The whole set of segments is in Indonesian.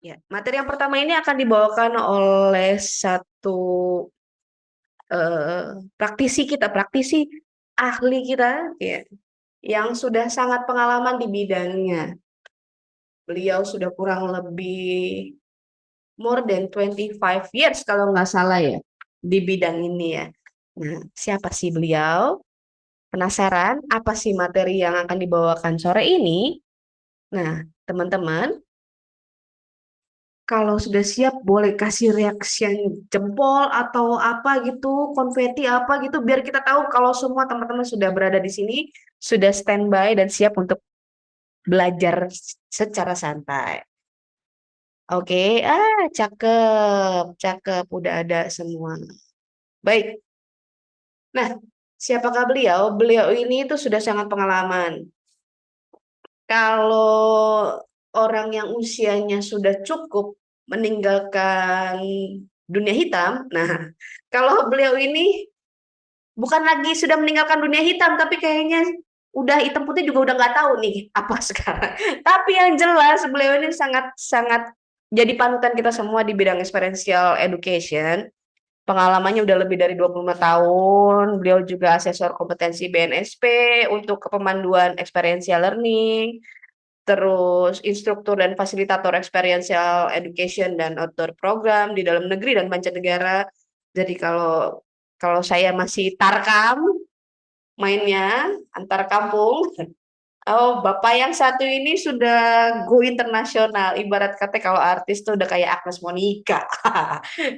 Ya, materi yang pertama ini akan dibawakan oleh satu praktisi ahli kita, ya, yang sudah sangat pengalaman di bidangnya. Beliau sudah kurang lebih more than 25 years kalau nggak salah ya di bidang ini ya. Nah, siapa sih beliau? Penasaran apa sih materi yang akan dibawakan sore ini? Nah, teman-teman, kalau sudah siap boleh kasih reaction jempol atau apa gitu, konfeti apa gitu, biar kita tahu kalau semua teman-teman sudah berada di sini, sudah standby dan siap untuk belajar secara santai. Oke, cakep, cakep, udah ada semua. Baik, nah siapakah beliau? Beliau ini itu sudah sangat pengalaman. Kalau orang yang usianya sudah cukup meninggalkan dunia hitam, nah kalau beliau ini bukan lagi sudah meninggalkan dunia hitam, tapi kayaknya udah hitam putih juga udah nggak tahu nih apa sekarang. Tapi yang jelas beliau ini sangat sangat jadi panutan kita semua di bidang experiential education. Pengalamannya udah lebih dari 25 tahun. Beliau juga asesor kompetensi BNSP untuk kepemanduan experiential learning, terus instruktur dan fasilitator experiential education dan outdoor program di dalam negeri dan mancanegara. Jadi kalau kalau saya masih tarkam mainnya antar kampung, oh Bapak yang satu ini sudah go internasional. Ibarat kata kalau artis tuh udah kayak Agnes Monica.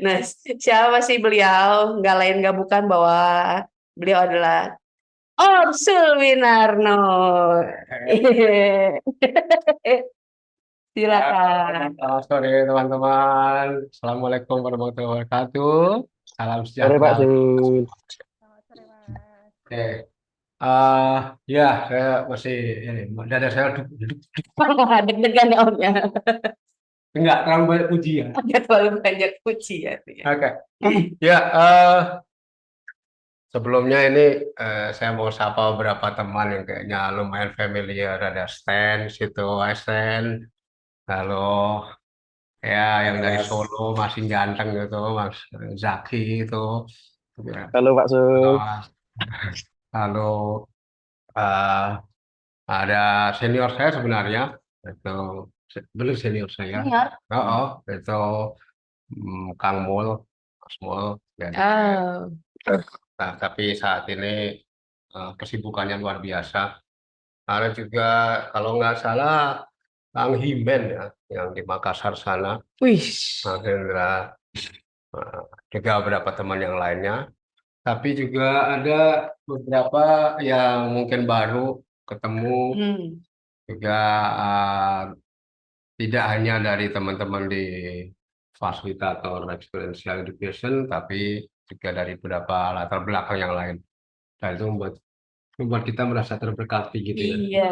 Nah, siapa sih beliau? Nggak lain nggak bukan bahwa beliau adalah Orsul Winarno. Silakan. Sore teman-teman. Assalamualaikum warahmatullahi wabarakatuh. Salam Sore sejahtera. Pak Sul. Selamat sore, Mas. Oke. eh ya, saya masih ini dada saya duduk. Deg-degan ya Om ya. Enggak terlalu banyak pujian. Ada terlalu banyak pujian ya. Oke. Ya, sebelumnya ini saya mau sapa beberapa teman yang kayaknya lumayan familiar. Ada Stan, situ Stan. Lalu ya yang dari Solo masih ganteng gitu, Mas Zaki itu. Ya. Halo Pak Sul. Lalu eh, ada senior saya sebenarnya, itu belum senior saya. Senior. Oh, itu Kang Mul, Mas Mul. Dan, Oh. nah, tapi saat ini kesibukannya luar biasa. Ada juga kalau nggak salah Kang Himen ya, yang di Makassar sana. Wih. Kang Hendra, eh, juga beberapa teman yang lainnya. Tapi juga ada beberapa yang mungkin baru ketemu juga, eh, tidak hanya dari teman-teman di fasilitator experiential education, tapi juga dari beberapa latar belakang yang lain. Dan itu membuat kita merasa terberkati gitu ya. Iya.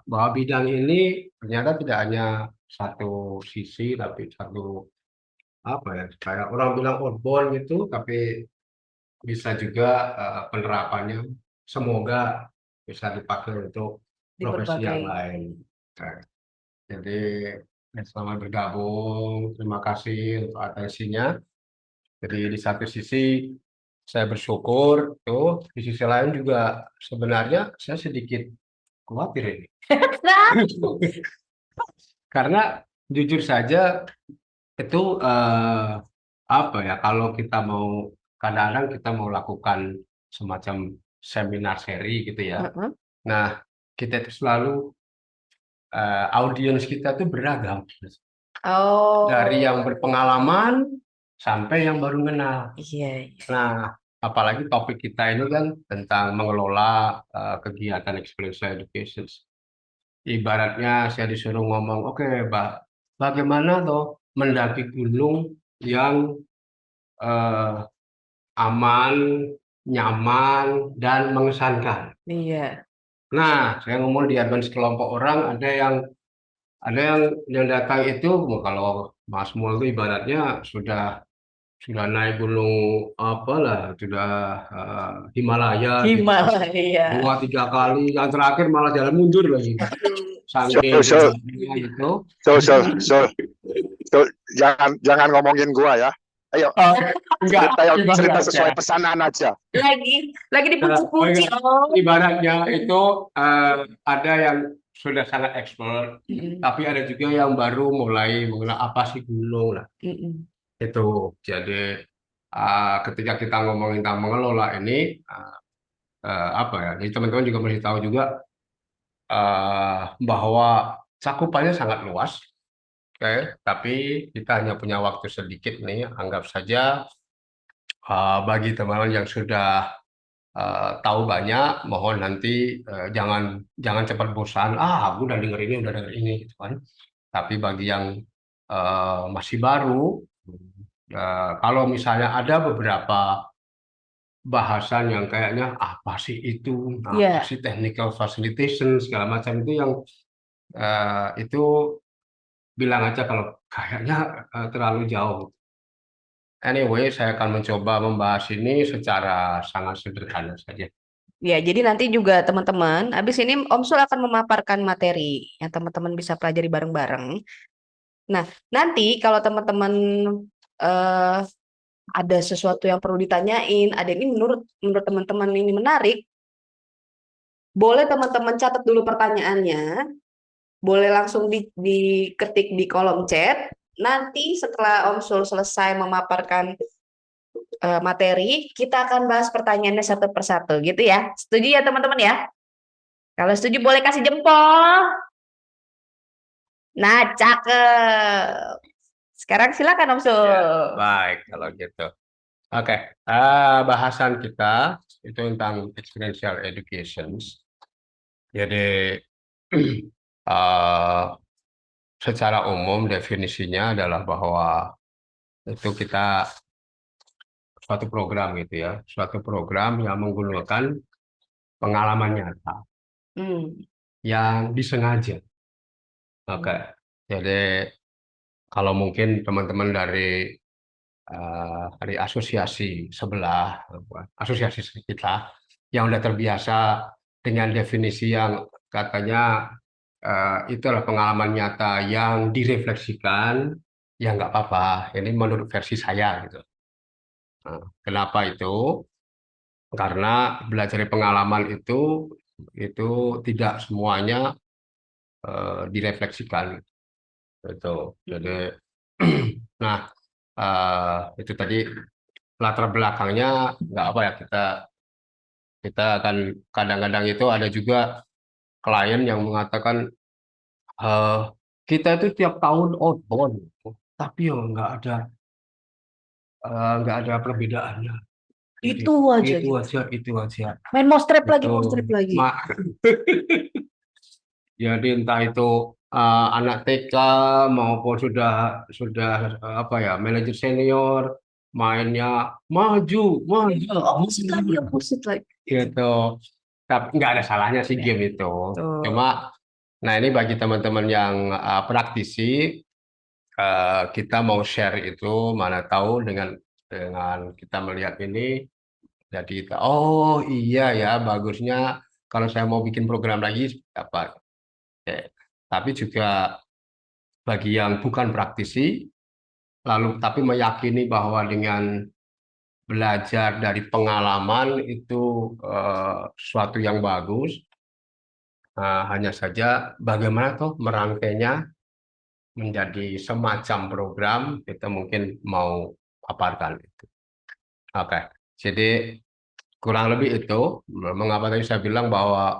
Bahwa bidang ini ternyata tidak hanya satu sisi, tapi satu apa ya, kayak orang bilang outbound gitu, tapi bisa juga penerapannya semoga bisa dipakai untuk Di profesi yang berbagai. lain. Nah, jadi selamat bergabung, terima kasih untuk atensinya. Jadi di satu sisi saya bersyukur, tuh di sisi lain juga sebenarnya saya sedikit khawatir ini. Karena jujur saja itu apa ya, kalau kita mau kadang-kadang kita mau lakukan semacam seminar seri gitu ya. Nah, kita itu selalu audiens kita tuh beragam. Oh. Dari yang berpengalaman sampai yang baru kenal. Iya. Nah, apalagi topik kita ini kan tentang mengelola kegiatan experiential education. Ibaratnya saya disuruh ngomong, oke, Mbak, bagaimana toh mendaki gunung yang eh, aman, nyaman, dan mengesankan. Iya. Nah, saya ngomong di advance kelompok orang, ada yang datang itu, kalau Mas Mul itu ibaratnya sudah naik gunung apalah, sudah Himalaya gitu. Himalaya. 2-3 kali, yang terakhir malah jalan mundur lagi. Saking So, beratnya itu. so. Tuh, jangan jangan ngomongin gua ya. Ayo, Oh, enggak, cerita sesuai ibaratnya. pesanan aja. Lagi dipuji-puji. Ibaratnya itu ada yang sudah sangat expert, tapi ada juga yang baru mulai mengenal apa sih gunung lah. Itu jadi ketika kita ngomongin tentang mengelola ini apa ya? Jadi teman-teman juga mesti tahu juga bahwa cakupannya sangat luas. Oke, tapi kita hanya punya waktu sedikit nih. Anggap saja bagi teman-teman yang sudah tahu banyak, mohon nanti jangan jangan cepat bosan. Aku udah denger ini, udah denger ini, gitu kan. Tapi bagi yang masih baru, kalau misalnya ada beberapa bahasan yang kayaknya apa sih itu, apa sih technical facilitation segala macam itu yang itu bilang aja kalau kayaknya terlalu jauh. Anyway, saya akan mencoba membahas ini secara sangat sederhana saja. Ya, jadi nanti juga teman-teman, habis ini Om Sul akan memaparkan materi yang teman-teman bisa pelajari bareng-bareng. Nah, nanti kalau teman-teman eh, ada sesuatu yang perlu ditanyain, ada ini menurut teman-teman ini menarik, boleh teman-teman catat dulu pertanyaannya, boleh langsung diketik di kolom chat. Nanti setelah Om Sul selesai memaparkan materi, kita akan bahas pertanyaannya satu persatu gitu ya. Setuju ya teman-teman ya? Kalau setuju boleh kasih jempol. Nah, cakep. Sekarang silakan Om Sul. Ya, baik kalau gitu. Oke, bahasan kita itu tentang experiential education. Jadi eh, secara umum definisinya adalah bahwa itu kita suatu program gitu ya, suatu program yang menggunakan pengalaman nyata yang disengaja. Oke, jadi kalau mungkin teman-teman dari asosiasi sebelah, asosiasi kita yang udah terbiasa dengan definisi yang katanya itu adalah pengalaman nyata yang direfleksikan, ya nggak apa-apa. Ini menurut versi saya gitu. Nah, kenapa itu? Karena belajar dari pengalaman itu tidak semuanya direfleksikan. Gitu. Jadi, nah itu tadi latar belakangnya nggak apa ya kita akan kadang-kadang itu ada juga klien yang mengatakan eh, kita itu tiap tahun outbound, tapi ya nggak ada perbedaannya. Jadi, Itu aja itu gitu. aja, itu aja. Main mostrep lagi, Itu mostrep lagi. jadi entah itu anak TK maupun sudah apa ya manajer senior mainnya maju maju Opposite lagi, opposite lagi. gitu. Tapi nggak ada salahnya sih game itu. Cuma, nah ini bagi teman-teman yang praktisi, kita mau share itu, mana tahu dengan kita melihat ini, jadi oh iya ya bagusnya kalau saya mau bikin program lagi apa. Tapi juga bagi yang bukan praktisi, lalu tapi meyakini bahwa dengan belajar dari pengalaman itu sesuatu yang bagus. Hanya saja bagaimana tuh merangkainya menjadi semacam program, kita mungkin mau paparkan itu. Oke, jadi kurang lebih itu. Mengapa tadi saya bilang bahwa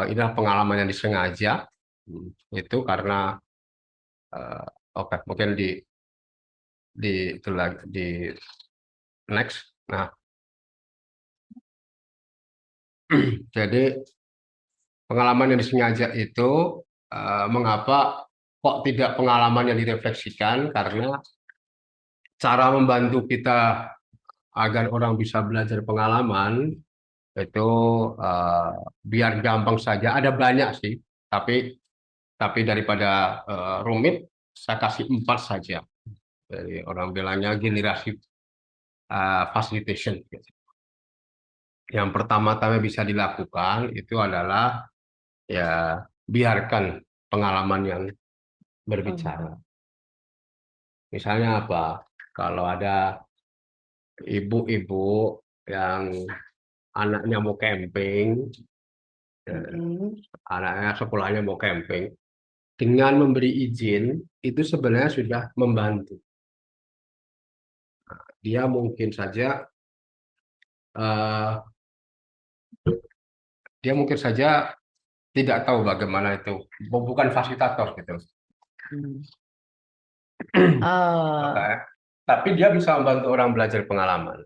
inilah pengalaman yang disengaja. Itu karena oke, mungkin di itu lagi di next. Nah, jadi pengalaman yang disengaja itu mengapa kok tidak pengalaman yang direfleksikan? Karena cara membantu kita agar orang bisa belajar pengalaman itu biar gampang saja. Ada banyak sih, tapi daripada rumit, saya kasih 4 saja. Jadi orang bilangnya generasi facilitation. Yang pertama-tama bisa dilakukan itu adalah ya biarkan pengalaman yang berbicara. Misalnya apa? Kalau ada ibu-ibu yang anaknya mau camping, anaknya sekolahnya mau camping, dengan memberi izin itu sebenarnya sudah membantu. Dia mungkin saja eh, tidak tahu bagaimana itu, bukan fasilitator gitu. Oke. Tapi dia bisa membantu orang belajar pengalaman.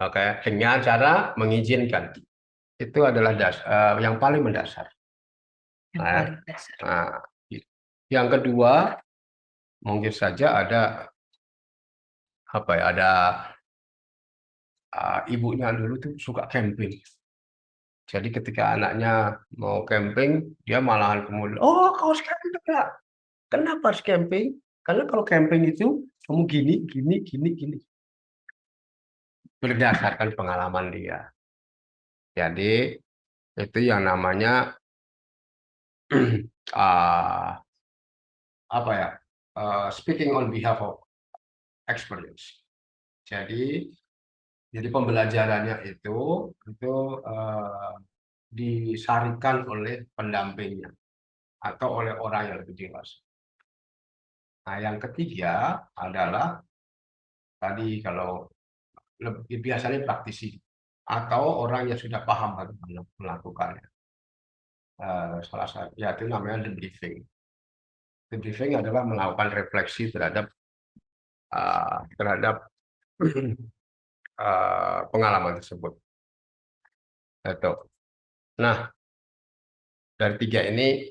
Oke, dengan cara mengizinkan. Itu adalah yang paling mendasar. Yang Nah, paling dasar. nah, yang kedua mungkin saja ada apa ya? Ada ibunya dulu tuh suka camping. Jadi ketika anaknya mau camping, dia malahan kemudian, oh kau harus camping enggak? Kenapa harus camping? Karena kalau camping itu kamu gini, gini, gini, gini. Berdasarkan pengalaman dia. Jadi itu yang namanya ah, apa ya? Speaking on behalf of experience. Jadi pembelajarannya itu disarikan oleh pendampingnya atau oleh orang yang lebih dewasa. Nah, yang ketiga adalah tadi kalau biasanya praktisi atau orang yang sudah paham bagaimana melakukannya. Salah satu ya itu namanya debriefing. Debriefing adalah melakukan refleksi terhadap pengalaman tersebut. Itu. Nah, dari tiga ini,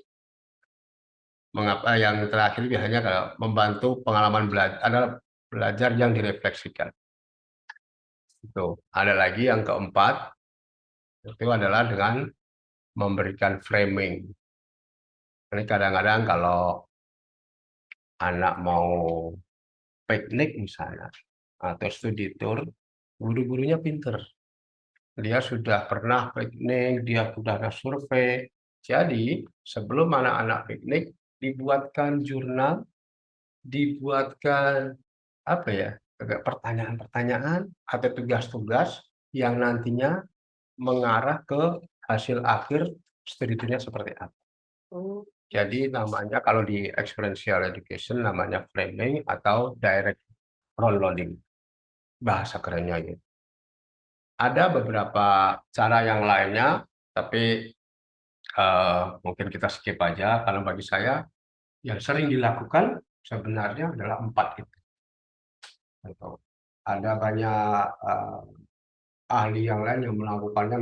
mengapa yang terakhir biasanya kalau membantu pengalaman belajar adalah belajar yang direfleksikan. Itu. Ada lagi yang keempat, itu adalah dengan memberikan framing. Ini kadang-kadang kalau anak mau piknik misalnya, atau studi tour, guru-gurunya pinter. Dia sudah pernah piknik, dia sudah ada survei. Jadi sebelum anak-anak piknik, dibuatkan jurnal, dibuatkan apa ya, pertanyaan-pertanyaan atau tugas-tugas yang nantinya mengarah ke hasil akhir studi tournya seperti apa. Jadi namanya kalau di experiential education namanya framing atau direct front loading. Bahasa kerennya gitu. Ada beberapa cara yang lainnya, tapi mungkin kita skip aja karena bagi saya yang sering dilakukan sebenarnya adalah 4 itu. Ada banyak ahli yang lain yang melakukannya,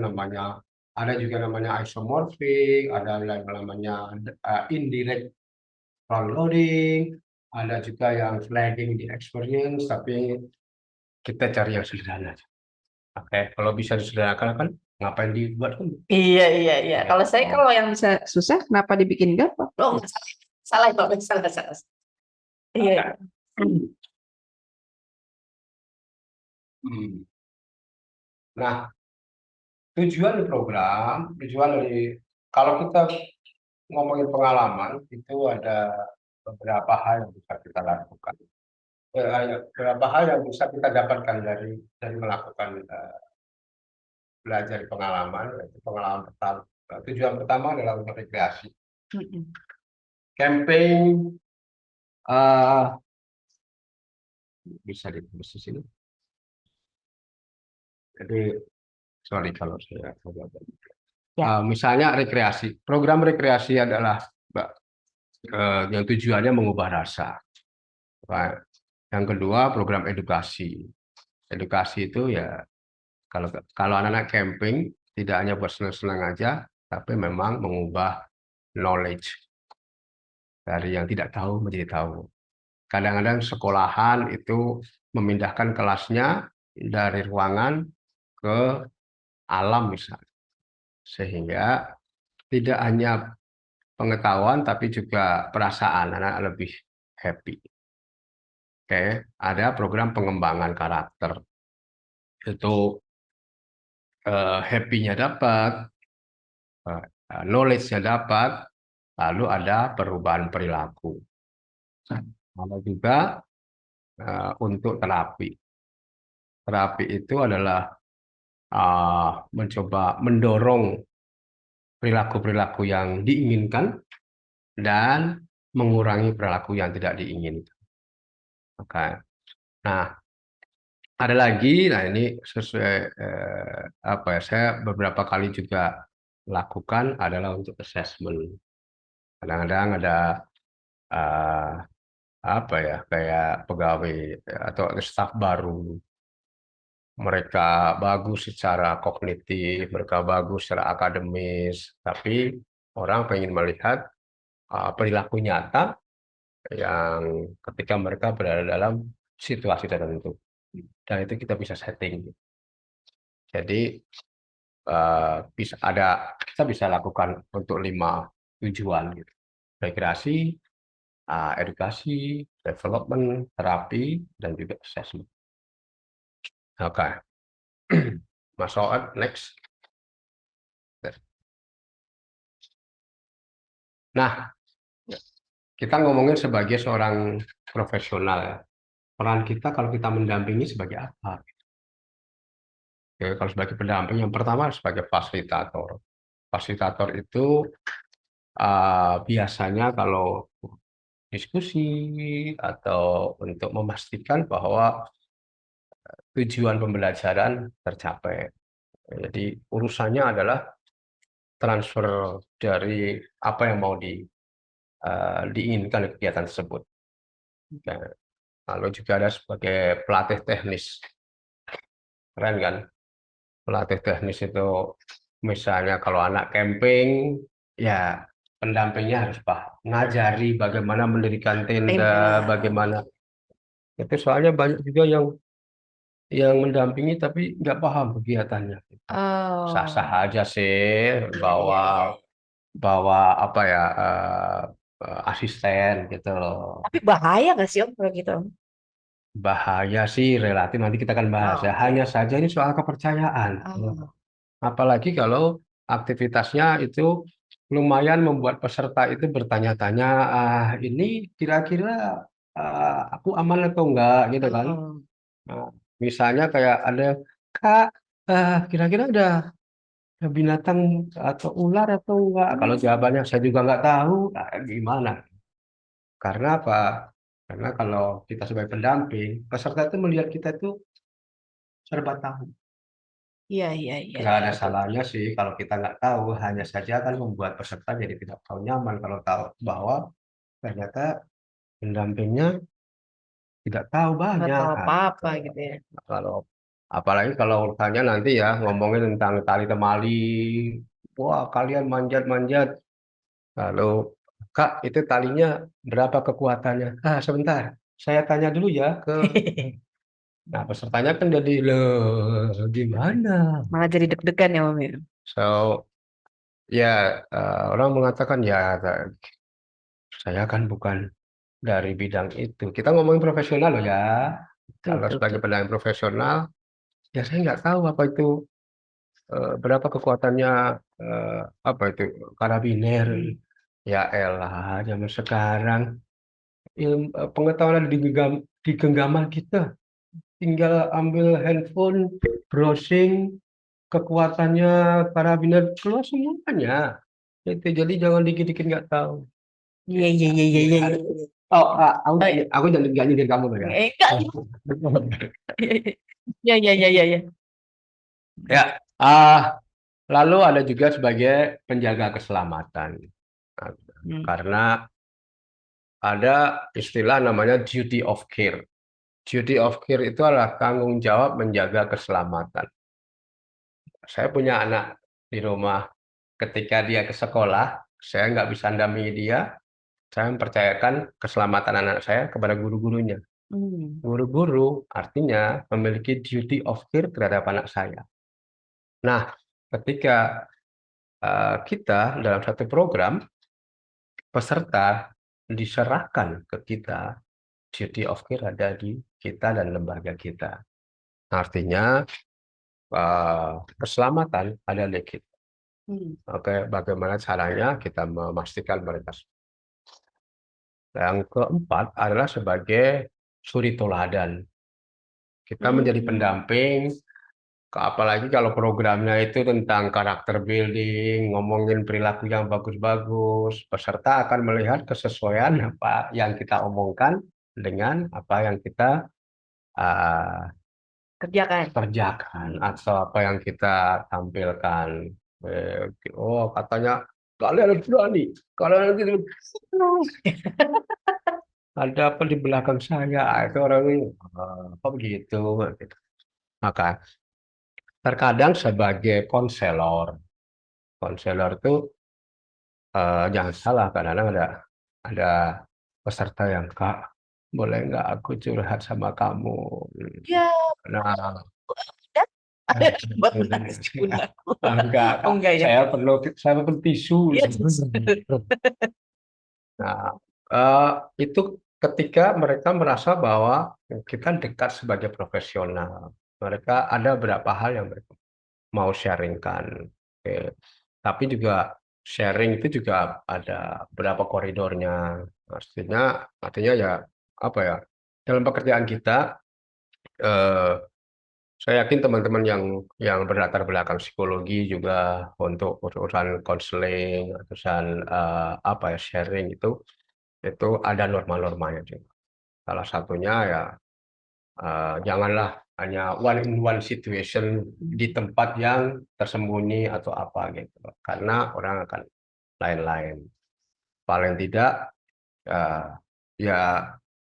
ada juga namanya isomorphic, ada yang namanya indirect front loading, ada juga yang flagging di experience, tapi kita cari yang sederhana. Oke, kalau bisa disederhanakan kan ngapain dibuat kan? Iya. Kalau saya Oh. kalau yang bisa susah, kenapa dibikin gampang? Oh, salah, salah. Iya. Nah, tujuan dari kalau kita ngomongin pengalaman itu ada beberapa hal yang bisa kita lakukan. Beberapa hal yang bisa kita dapatkan dari melakukan belajar pengalaman. Yaitu pengalaman pertama. Tujuan pertama adalah untuk rekreasi. Camping bisa ditulis di sini. Jadi sorry kalau saya misalnya rekreasi. Program rekreasi adalah yang tujuannya mengubah rasa. Yang kedua program edukasi. Edukasi itu ya kalau anak-anak camping tidak hanya buat senang-senang aja, tapi memang mengubah knowledge dari yang tidak tahu menjadi tahu. Kadang-kadang sekolahan itu memindahkan kelasnya dari ruangan ke alam misalnya. Sehingga tidak hanya pengetahuan tapi juga perasaan anak lebih happy. Oke, ada program pengembangan karakter. Itu happy-nya dapat, knowledge-nya dapat, lalu ada perubahan perilaku. Lalu juga untuk terapi. Terapi itu adalah mencoba mendorong perilaku-perilaku yang diinginkan dan mengurangi perilaku yang tidak diinginkan. Oke. Nah, ada lagi, nah ini sesuai apa ya, saya beberapa kali juga lakukan adalah untuk assessment. Kadang-kadang ada eh, apa ya, kayak pegawai atau staf baru, mereka bagus secara kognitif, mereka bagus secara akademis, tapi orang pengen melihat perilaku nyata yang ketika mereka berada dalam situasi tertentu. Dan itu kita bisa setting. Jadi kita bisa lakukan untuk 5 tujuan gitu. Rekreasi, edukasi, development, terapi, dan juga assessment. Oke. Mas Soad, next. Nah, kita ngomongin sebagai seorang profesional ya. Peran kita kalau kita mendampingi sebagai apa? Oke, kalau sebagai pendamping, yang pertama sebagai fasilitator. Fasilitator itu biasanya kalau diskusi atau untuk memastikan bahwa tujuan pembelajaran tercapai. Jadi urusannya adalah transfer dari apa yang mau diinginkan kegiatan tersebut. Nah, lalu juga ada sebagai pelatih teknis. Keren kan? Pelatih teknis itu misalnya kalau anak camping, ya pendampingnya harus paham. Ngajari bagaimana mendirikan tenda, bagaimana. Itu soalnya banyak juga yang mendampingi tapi nggak paham kegiatannya. Sah-sah aja sih bawa apa ya, asisten gitu loh. Tapi bahaya nggak sih Om kalau gitu? Bahaya sih relatif, nanti kita akan bahas ya. Oke. Hanya saja ini soal kepercayaan. Oh. Apalagi kalau aktivitasnya itu lumayan membuat peserta itu bertanya-tanya, ini kira-kira aku aman atau enggak gitu kan. Oh. Nah, misalnya kayak ada, Kak, kira-kira ada binatang atau ular atau enggak? Kalau jawabannya saya juga nggak tahu, gimana? Karena apa? Karena kalau kita sebagai pendamping, peserta itu melihat kita itu serba tahu. Iya, iya, iya. Nggak ada salahnya sih kalau kita nggak tahu, hanya saja akan membuat peserta jadi tidak tahu nyaman kalau tahu bahwa ternyata pendampingnya tidak tahu Nggak banyak. tahu apa-apa gitu ya. Kalau apalagi kalau urusannya nanti ya ngomongin tentang tali temali, wah kalian manjat-manjat, lalu Kak itu talinya berapa kekuatannya? Sebentar, saya tanya dulu ya ke. Nah pesertanya kan jadi loh gimana? Malah jadi deg-degan ya Om ya. So ya orang mengatakan ya saya kan bukan dari bidang itu. Kita ngomongin profesional loh ya. Kalau Tuh, sebagai tuh. pendamping profesional, ya saya nggak tahu apa itu, berapa kekuatannya, apa itu karabiner. Ya elah, zaman sekarang pengetahuan ada di genggaman kita. Tinggal ambil handphone, browsing, kekuatannya karabiner keluar semuanya. Itu jadi jangan dikit-dikit nggak tahu. Iya, iya, iya, iya, iya. Oh, aku jangan nggak nyindir kamu loh ya. Enggak. Iya, iya, iya, iya, iya. Ya, lalu ada juga sebagai penjaga keselamatan. Nah, karena ada istilah namanya duty of care. Duty of care itu adalah tanggung jawab menjaga keselamatan. Saya punya anak di rumah, ketika dia ke sekolah, saya nggak bisa dampingi dia, saya mempercayakan keselamatan anak saya kepada guru-gurunya. Guru-guru artinya memiliki duty of care terhadap anak saya. Nah, ketika kita dalam satu program, peserta diserahkan ke kita, duty of care ada di kita dan lembaga kita. Artinya keselamatan ada di kita. Oke, bagaimana caranya kita memastikan mereka. Yang keempat adalah sebagai suri toladan. Kita menjadi pendamping, apalagi kalau programnya itu tentang karakter building, ngomongin perilaku yang bagus-bagus, peserta akan melihat kesesuaian apa yang kita omongkan dengan apa yang kita kerjakan atau apa yang kita tampilkan. Oh, katanya kalian harus berani, kalian gitu. Ada apa di belakang saya? Itu orang ini, kok begitu? Gitu. Maka terkadang sebagai konselor itu jangan salah, kadang-kadang ada peserta yang, Kak, boleh nggak aku curhat sama kamu? Ya, Nah, ada buat menangis bunda. enggak, Oh, enggak ya. saya perlu tisu. Iya. Nah, itu ketika mereka merasa bahwa kita dekat sebagai profesional. Mereka ada beberapa hal yang mereka mau sharingkan. Oke. Tapi juga sharing itu juga ada beberapa koridornya. Artinya ya apa ya? Dalam pekerjaan kita, eh, saya yakin teman-teman yang berlatar belakang psikologi juga untuk urusan konseling, urusan apa ya sharing itu ada norma-normanya juga. Salah satunya ya janganlah hanya one in one situation di tempat yang tersembunyi atau apa gitu, karena orang akan lain-lain. Paling tidak ya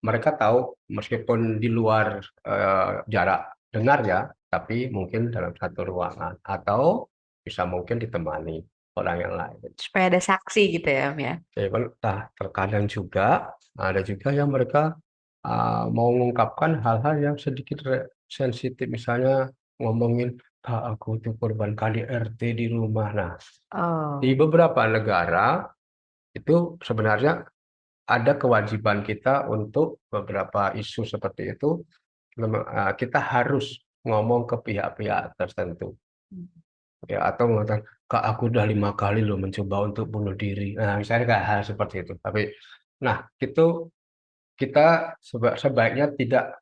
mereka tahu meskipun di luar jarak dengar ya, tapi mungkin dalam satu ruangan atau bisa mungkin ditemani orang yang lain. Supaya ada saksi gitu ya, Om ya. Terkadang juga ada juga yang mereka mau mengungkapkan hal-hal yang sedikit sensitif, misalnya ngomongin, Kak, aku tuh korban KDRT di rumah. Nah, Oh. di beberapa negara itu sebenarnya ada kewajiban kita untuk beberapa isu seperti itu, kita harus ngomong ke pihak-pihak tertentu. Ya, atau mengatakan, Kak, aku udah 5 kali loh mencoba untuk bunuh diri. Nah, misalnya kayak hal seperti itu. Tapi, nah, itu kita sebaiknya tidak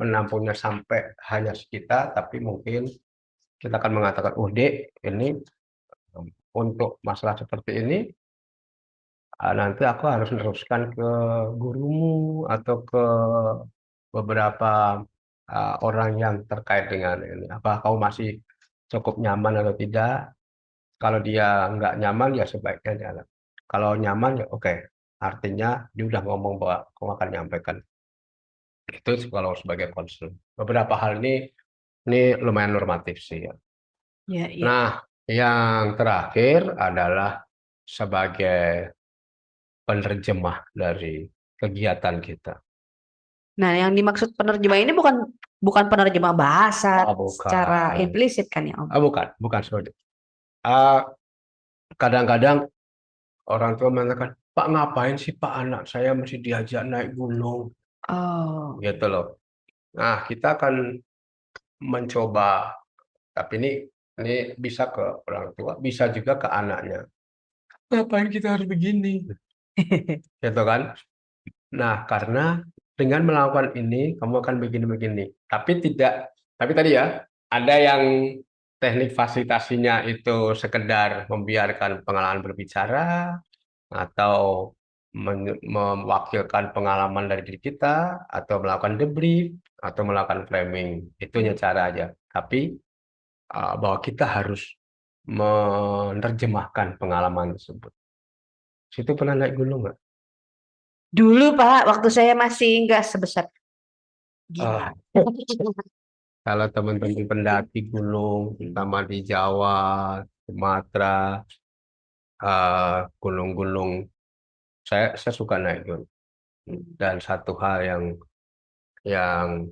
menampungnya sampai hanya kita, tapi mungkin kita akan mengatakan, oh Dek, ini untuk masalah seperti ini, nanti aku harus meneruskan ke gurumu atau ke beberapa orang yang terkait dengan ini. Apa kamu masih cukup nyaman atau tidak? Kalau dia nggak nyaman ya sebaiknya jangan. Kalau nyaman ya oke. Artinya dia udah ngomong bahwa kamu akan nyampaikan. Itu kalau sebagai konsul. Beberapa hal ini lumayan normatif sih ya. Ya, ya. Nah, yang terakhir adalah sebagai penerjemah dari kegiatan kita. Nah, yang dimaksud penerjemah ini bukan penerjemah bahasa secara Bukan. implisit kan ya, Om? Bukan seperti itu. Kadang-kadang orang tua mengatakan, Pak, ngapain sih Pak anak saya mesti diajak naik gunung? Oh. Gitu loh. Nah, kita akan mencoba, tapi ini bisa ke orang tua, bisa juga ke anaknya. Ngapain kita harus begini? Gitu kan? Nah, karena dengan melakukan ini, kamu akan begini-begini. Tapi tadi ya, ada yang teknik fasilitasinya itu sekedar membiarkan pengalaman berbicara, atau mewakilkan pengalaman dari diri kita, atau melakukan debrief, atau melakukan framing. Itu hanya cara aja. Tapi bahwa kita harus menerjemahkan pengalaman tersebut. Situ pernah naik gunung nggak? Dulu Pak, waktu saya masih nggak sebesar gila. Kalau teman-teman pendaki gunung, terutama di Jawa, Sumatera, gunung-gunung, saya suka naik gunung. Dan satu hal yang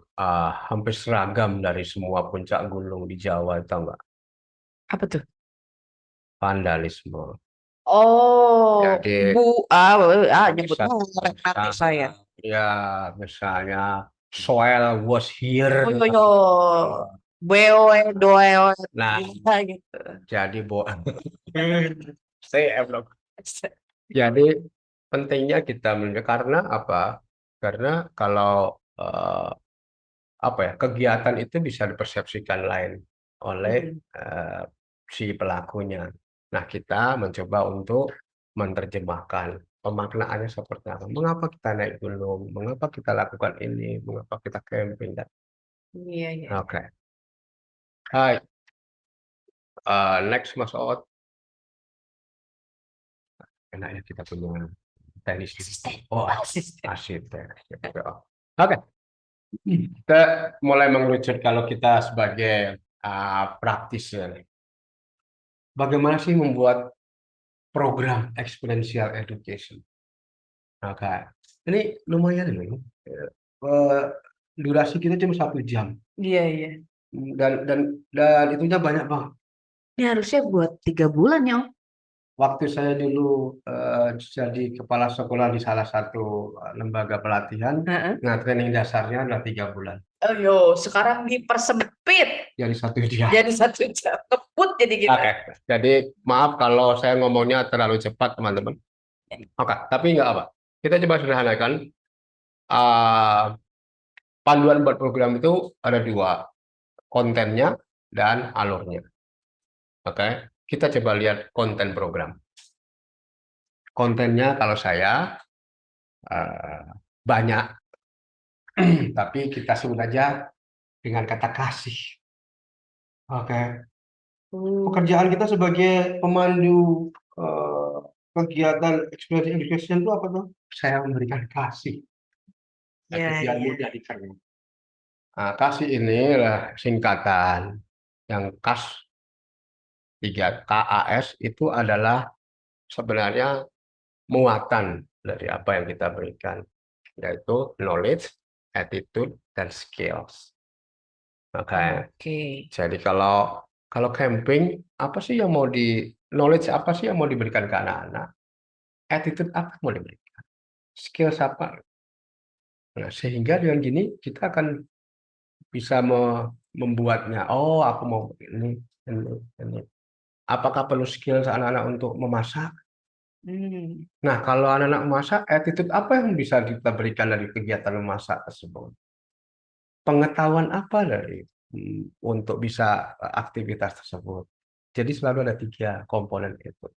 hampir seragam dari semua puncak gunung di Jawa, tahu nggak? Apa tuh? Vandalisme. Oh, Jadi nyebut merek nanti misalnya, saya. ya misalnya soil was here. Oh, yo, BOE, doe, Nah, gitu. jadi saya belum. Jadi pentingnya kita karena apa? Karena kalau kegiatan itu bisa dipersepsikan lain oleh si pelakunya. Nah, kita mencoba untuk menerjemahkan pemaknaannya seperti apa. Mengapa kita naik gunung? Mengapa kita lakukan ini? Mengapa kita camping? Iya, iya. Oke. Hai. Next, Mas Oot. Enaknya kita punya teknis. Oh, arsitek. Oke. Kita mulai mengerucut kalau kita sebagai praktisi. Bagaimana sih membuat program experiential education? Oke. Ini lumayan loh. Durasi kita cuma 1 jam. Iya, iya. Dan itunya banyak banget. Ini harusnya buat 3 bulan ya, Om. Waktu saya dulu jadi kepala sekolah di salah satu lembaga pelatihan, nah training dasarnya adalah 3 bulan. Ayo, sekarang dipersempit Jadi 1 jam. jadi 1 jam. Keput jadi kita. Oke. Jadi maaf kalau saya ngomongnya terlalu cepat, teman-teman. Oke, tapi nggak apa. Kita coba sederhanakan. Panduan buat program itu ada 2, kontennya dan alurnya. Oke, kita coba lihat konten program. Kontennya kalau saya banyak, tapi kita sebut aja dengan kata kasih. Oke, pekerjaan kita sebagai pemandu kegiatan experience education itu apa tuh? Saya memberikan kasih. Biar mudah dicerna. Nah, kasih ini adalah singkatan yang KAS 3 KAS itu adalah sebenarnya muatan dari apa yang kita berikan, yaitu knowledge, attitude, dan skills. Oke. Jadi kalau camping, apa sih yang mau knowledge apa sih yang mau diberikan ke anak-anak? Attitude apa yang mau diberikan? Skills apa? Nah, sehingga dengan gini kita akan bisa membuatnya. Oh, aku mau ini. Apakah perlu skills anak-anak untuk memasak? Nah, kalau anak-anak memasak, attitude apa yang bisa kita berikan dari kegiatan memasak tersebut? Pengetahuan apa untuk bisa aktivitas tersebut? Jadi selalu ada 3 komponen itu.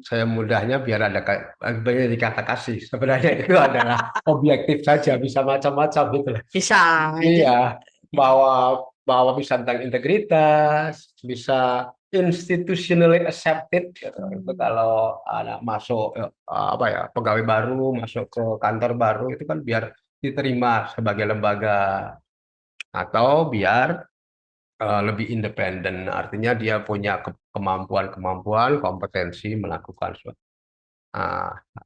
Saya mudahnya biar ada banyak dikata kasih. Sebenarnya itu adalah objektif saja, bisa macam-macam gitu lah. Bisa aja. Iya, bahwa bisa tentang integritas, bisa institutionally accepted gitu. Itu kalau anak masuk pegawai baru masuk ke kantor baru itu kan biar diterima sebagai lembaga, atau biar lebih independen, artinya dia punya kemampuan, kompetensi melakukan sesuatu.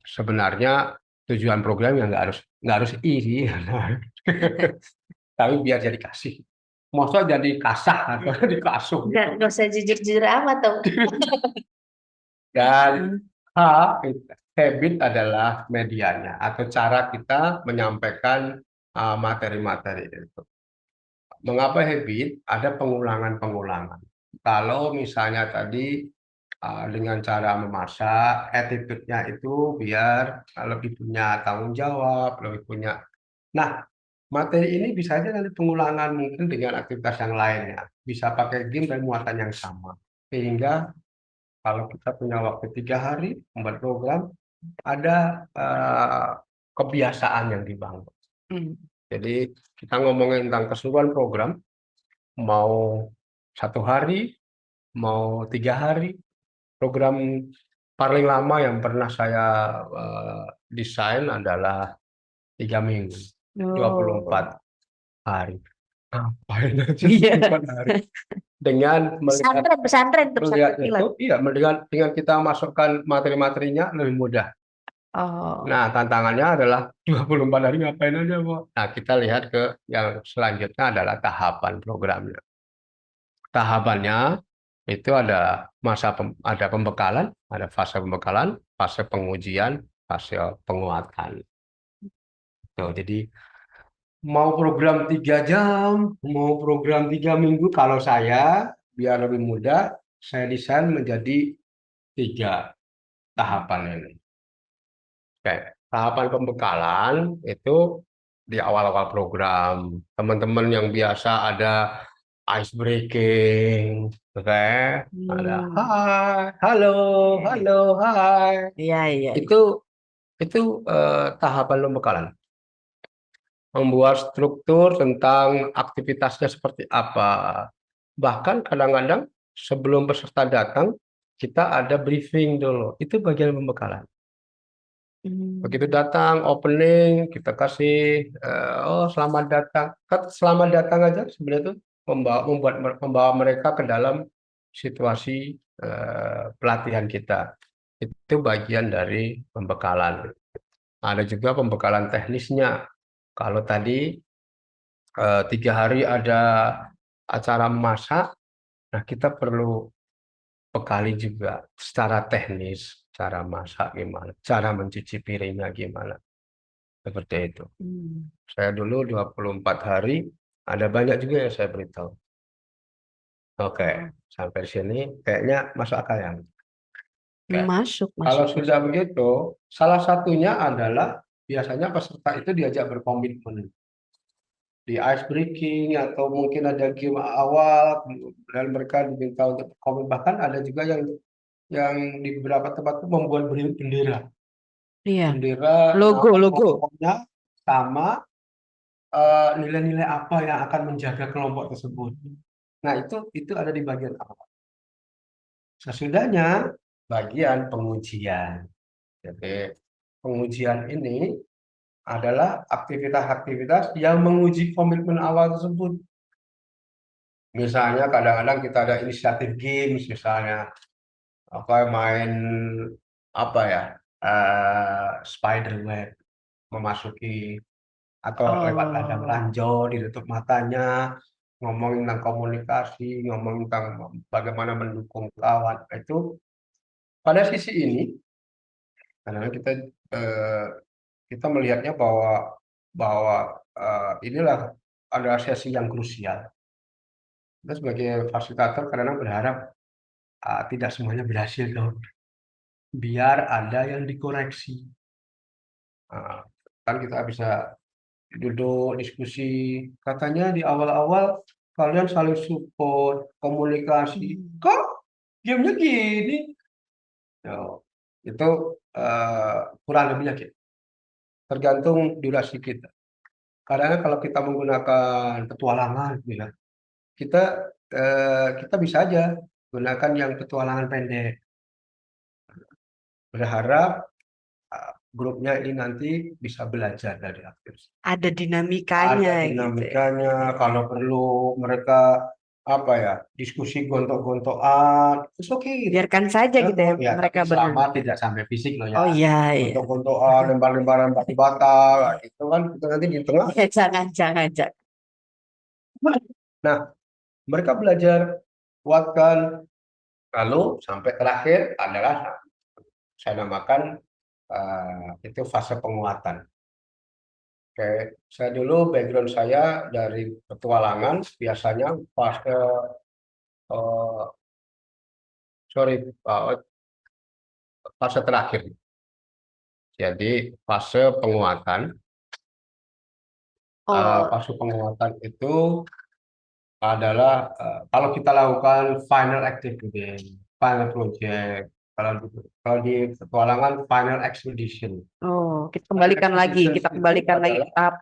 Sebenarnya tujuan program yang nggak harus iri, tapi biar jadi kasih. Maksudnya jadi kasah atau dikasuh. Nggak usah jujur-jujur amat tuh. Dan habit adalah medianya atau cara kita menyampaikan materi-materi itu. Mengapa habit? Ada pengulangan-pengulangan. Kalau misalnya tadi dengan cara memasak, attitude-nya itu biar lebih punya tanggung jawab, lebih punya. Nah, materi ini bisa aja nanti pengulangan mungkin dengan aktivitas yang lainnya. Bisa pakai game dan muatan yang sama. Sehingga kalau kita punya waktu 3 hari membuat program, ada kebiasaan yang dibangun. Jadi kita ngomongin tentang keseluruhan program, mau 1 hari, mau 3 hari, program paling lama yang pernah saya desain adalah 3 minggu, 24 hari. Ngapain aja 24 hari? Dengan melihat Pesantren terus itu, iya, dengan kita masukkan materi-materinya lebih mudah. Nah, tantangannya adalah 24 hari ngapain aja, Bu? Nah, kita lihat ke yang selanjutnya adalah tahapan programnya. Tahapannya itu ada ada pembekalan, ada fase pembekalan, fase pengujian, fase penguatan. Tuh, jadi mau program 3 jam, mau program 3 minggu, kalau saya biar lebih mudah, saya desain menjadi 3 tahapan ini. Oke, tahapan pembekalan itu di awal-awal program. Teman-teman yang biasa ada ice breaking, oke, ada hai, halo, halo, hai. Iya, iya. Itu tahapan pembekalan. Membuat struktur tentang aktivitasnya seperti apa. Bahkan kadang-kadang sebelum peserta datang, kita ada briefing dulu. Itu bagian pembekalan. Begitu datang, opening, kita kasih, oh selamat datang. Selamat datang aja sebenarnya itu membawa mereka ke dalam situasi pelatihan kita. Itu bagian dari pembekalan. Ada juga pembekalan teknisnya. Kalau tadi 3 hari ada acara masak, nah kita perlu bekali juga secara teknis, cara masak gimana, cara mencuci piringnya gimana, seperti itu. Saya dulu 24 hari, ada banyak juga yang saya beritahu. Oke, sampai sini kayaknya masuk akal ya. Oke. Masuk, Kalau masuk. sudah begitu, salah satunya adalah biasanya peserta itu diajak berkomitmen di ice breaking atau mungkin ada game awal dan mereka diminta untuk berkomitmen. Bahkan ada juga yang di beberapa tempat itu membuat bendera, Iya. bendera Logo, nama logo. kelompoknya sama nilai-nilai apa yang akan menjaga kelompok tersebut. Nah itu ada di bagian awal. Sesudahnya bagian pengujian. Jadi pengujian ini adalah aktivitas-aktivitas yang menguji komitmen awal tersebut. Misalnya kadang-kadang kita ada inisiatif games, misalnya main apa ya, spider web, memasuki atau lewat ladang ranjau ditutup matanya, ngomong tentang komunikasi, ngomong tentang bagaimana mendukung kawan. Itu pada sisi ini, karena kita melihatnya bahwa inilah adalah sesi yang krusial. Kita sebagai fasilitator kadang-kadang berharap tidak semuanya berhasil dong. Biar ada yang dikoreksi. Kan kita bisa duduk diskusi. Katanya di awal-awal kalian saling support, komunikasi. Kok gamenya gini? No, itu kurang lebihnya gitu. Tergantung durasi kita. Kadang kalau kita menggunakan petualangan, gitu, kita bisa aja gunakan yang petualangan pendek. Berharap grupnya ini nanti bisa belajar dari aktif. Ada Ada dinamikanya gitu. dinamikanya, kalau perlu mereka diskusi gontok-gontokan, it's okay. Biarkan saja gitu ya, Ya, mereka tapi selama tidak sampai fisik loh ya. Oh iya, iya. Gontok-gontokan, lempar-lemparan batu bata, itu kan kita nanti di tengah. Ya, jangan. Nah, mereka belajar kuatkan, lalu sampai terakhir adalah saya namakan itu fase penguatan. Oke, saya dulu background saya dari petualangan, biasanya fase fase terakhir. Jadi fase penguatan. Fase penguatan itu adalah kalau kita lakukan final activity, final project. Kalau di petualangan final expedition. Kita kembalikan lagi Expedition itu adalah- tahap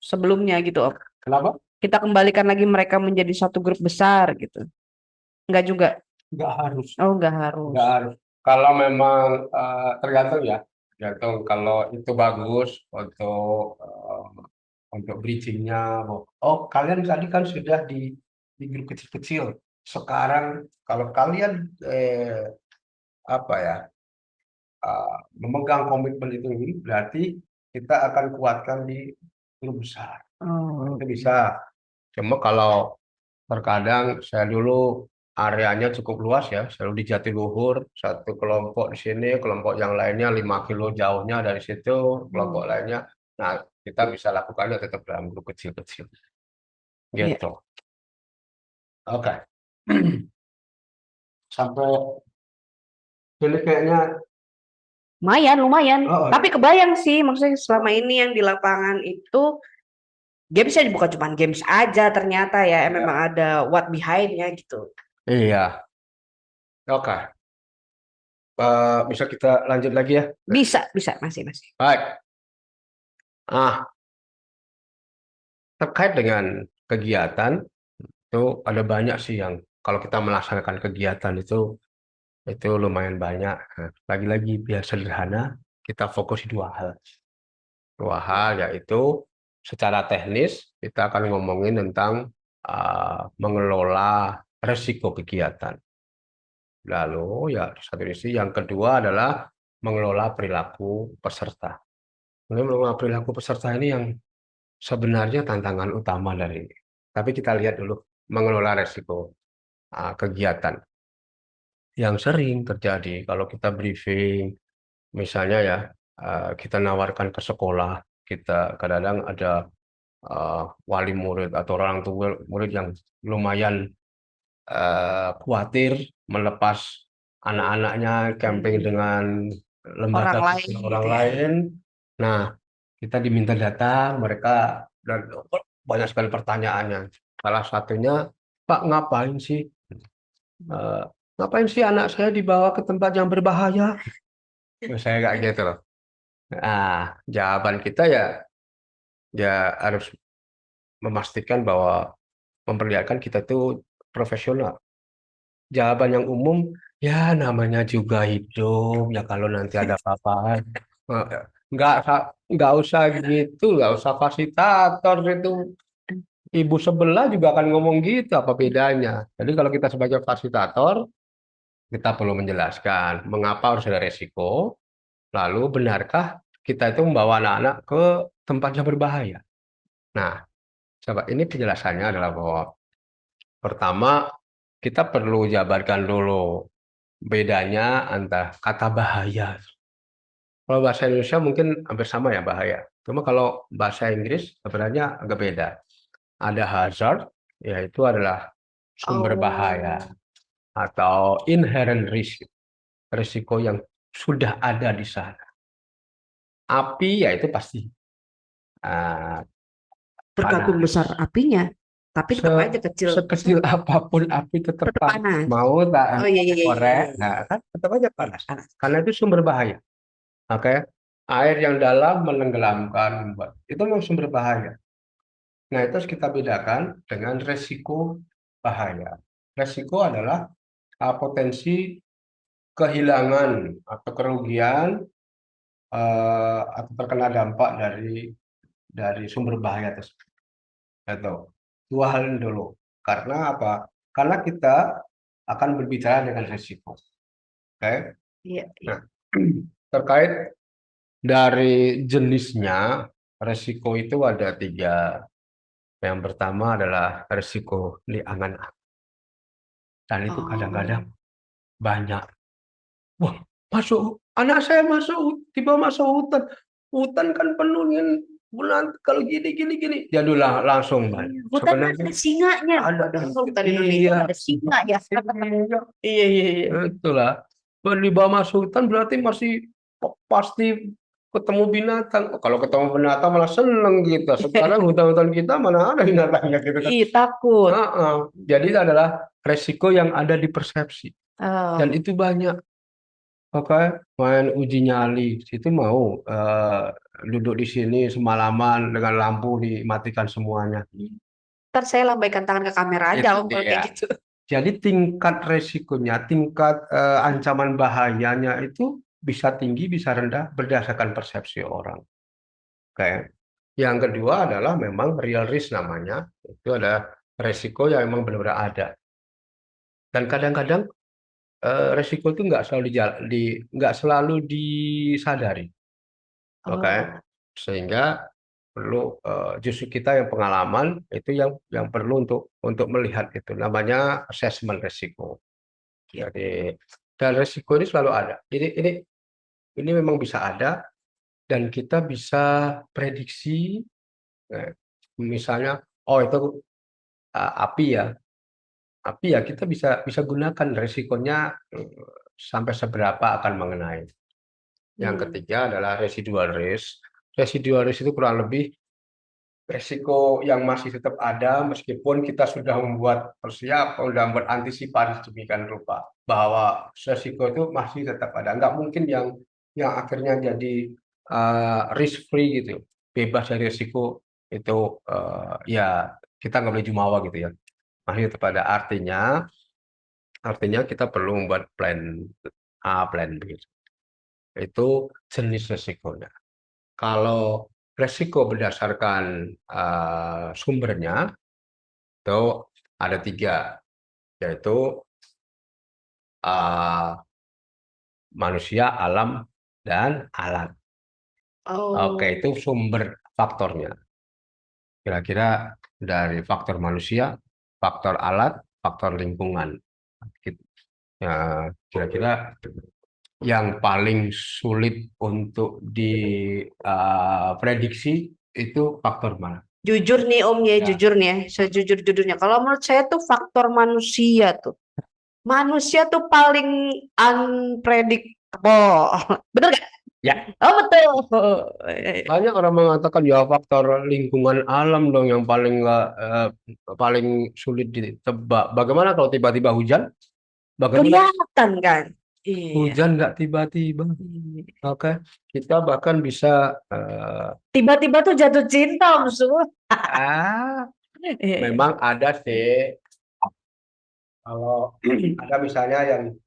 sebelumnya gitu, Om. Kenapa? Kita kembalikan lagi mereka menjadi satu grup besar gitu. Enggak juga. Nggak harus. Oh, enggak harus. Nggak harus. Kalau memang tergantung ya. Tergantung kalau itu bagus untuk bridgingnya. Oh, kalian tadi kan sudah di grup kecil-kecil. Sekarang kalau kalian memegang komitmen itu berarti kita akan kuatkan di grup besar. Itu bisa. Cuma kalau terkadang saya dulu areanya cukup luas ya, selalu di Jatiluhur, satu kelompok di sini, kelompok yang lainnya 5 kilo jauhnya dari situ, kelompok lainnya. Nah, kita bisa lakukannya tetap dalam grup kecil-kecil. Gitu. Oke. Sampai sini kayaknya lumayan. Oh, Tapi kebayang sih, maksudnya selama ini yang di lapangan itu gamesnya bukan cuma games aja ternyata ya, memang ada what behind-nya gitu. iya. Oke. Bisa kita lanjut lagi ya? Bisa, masih. Baik. Terkait dengan kegiatan itu ada banyak sih yang kalau kita melaksanakan kegiatan itu lumayan banyak. Nah, lagi-lagi biar sederhana, kita fokus di dua hal. Dua hal yaitu secara teknis kita akan ngomongin tentang mengelola resiko kegiatan. Lalu ya di satu sisi yang kedua adalah mengelola perilaku peserta. Mengelola perilaku peserta ini yang sebenarnya tantangan utama dari ini. Tapi kita lihat dulu mengelola resiko kegiatan. Yang sering terjadi kalau kita briefing, misalnya ya, kita nawarkan ke sekolah, kita kadang-kadang ada wali murid atau orang tua murid yang lumayan khawatir melepas anak-anaknya camping dengan lembaga Orang lain sosial gitu orang ya. lain. Nah, kita diminta datang, mereka dan banyak sekali pertanyaannya. Salah satunya, Pak, ngapain sih? Eh, ngapain sih anak saya dibawa ke tempat yang berbahaya? Saya kayak gitu loh. Nah, jawaban kita ya harus memastikan bahwa memperlihatkan kita itu profesional. Jawaban yang umum, ya namanya juga hidup, ya kalau nanti ada apa-apa, eh, nggak usah gitu, nggak usah fasilitator itu. Ibu sebelah juga akan ngomong gitu, apa bedanya? Jadi kalau kita sebagai fasilitator, kita perlu menjelaskan mengapa harus ada resiko, lalu benarkah kita itu membawa anak-anak ke tempat yang berbahaya. Nah, coba ini penjelasannya adalah bahwa pertama kita perlu jabarkan dulu bedanya antara kata bahaya. Kalau bahasa Indonesia mungkin hampir sama ya bahaya. Cuma kalau bahasa Inggris sebenarnya agak beda. Ada hazard, yaitu adalah sumber bahaya Oh, atau inherent risk, risiko yang sudah ada di sana. Api ya itu pasti. Ah, tergantung panas. besar apinya, tapi tetap aja kecil. Sekecil apapun api tetap Tetap panas. panas. Mau tak Oh iya iya iya. korek, Iya. nah kan tetap aja panas. Panas. Karena itu sumber bahaya. Oke, air yang dalam menenggelamkan, itu memang sumber bahaya. Nah, itu harus kita bedakan dengan resiko bahaya. Resiko adalah potensi kehilangan atau kerugian atau terkena dampak dari sumber bahaya tersebut. Itu dua hal ini dulu. Karena apa? Karena kita akan berbicara dengan resiko. Oke? Iya, iya. Nah, terkait dari jenisnya, resiko itu ada tiga. Yang pertama adalah resiko di angan-angan. Dan itu kadang-kadang Oh. banyak. Wah, anak saya tiba masuk hutan. Hutan kan penuh dengan kalau gini. Jadi langsung Iya, banyak. hutan kan Sebenarnya ada singanya. ada. Padahal hutan Indonesia Iya. ada singa ya. Iya, Iya, iya, iya. itulah. Dibawa masuk hutan berarti pasti ketemu binatang. Kalau ketemu binatang malah seneng gitu. Sekarang hutan-hutan kita mana ada binatangnya gitu kan. Ih, takut. Jadi itu adalah resiko yang ada di persepsi. Dan Oh, itu banyak. Oke, main uji nyali. Situ mau duduk di sini semalaman dengan lampu dimatikan semuanya. ntar saya lambaikan tangan ke kamera aja Itu om kalau kayak dia. gitu. Jadi tingkat resikonya, tingkat ancaman bahayanya itu bisa tinggi, bisa rendah berdasarkan persepsi orang. Oke. Yang kedua adalah memang real risk namanya. Itu ada resiko yang memang benar-benar ada. Dan kadang-kadang resiko itu nggak selalu disadari. Oke. Oh, Sehingga perlu justru kita yang pengalaman itu yang perlu untuk melihat itu namanya assessment resiko. iya. Jadi dan resiko ini selalu ada. Ini memang bisa ada dan kita bisa prediksi eh, misalnya oh itu api ya. Api ya kita bisa bisa gunakan resikonya sampai seberapa akan mengenai. Yang ketiga adalah residual risk. Residual risk itu kurang lebih resiko yang masih tetap ada meskipun kita sudah membuat persiapan, sudah membuat antisipasi sedemikian rupa bahwa resiko itu masih tetap ada. Nggak mungkin yang akhirnya jadi risk free gitu, bebas dari resiko itu, ya kita nggak boleh jumawa gitu ya. Masih tetap ada. Artinya kita perlu membuat plan A, plan B. Itu jenis resikonya. Kalau resiko berdasarkan sumbernya itu ada 3, yaitu manusia, alam, dan alat. Oke, itu sumber faktornya. Kira-kira dari faktor manusia, faktor alat, faktor lingkungan. Ya, kira-kira yang paling sulit untuk diprediksi itu faktor mana? Jujur nih Om ya, Ya. jujur nih ya, sejujur-jujurnya. Kalau menurut saya tuh faktor manusia tuh. Manusia tuh paling unpredictable. Bener gak? Ya. Oh betul. Banyak orang mengatakan ya faktor lingkungan alam dong yang paling sulit ditebak. Bagaimana kalau tiba-tiba hujan? Bagaimana Kelihatan kan? Iya. hujan nggak tiba-tiba? Oke, kita bahkan bisa Tiba-tiba tuh jatuh cinta Om Su. memang ada sih. Kalau ada misalnya yang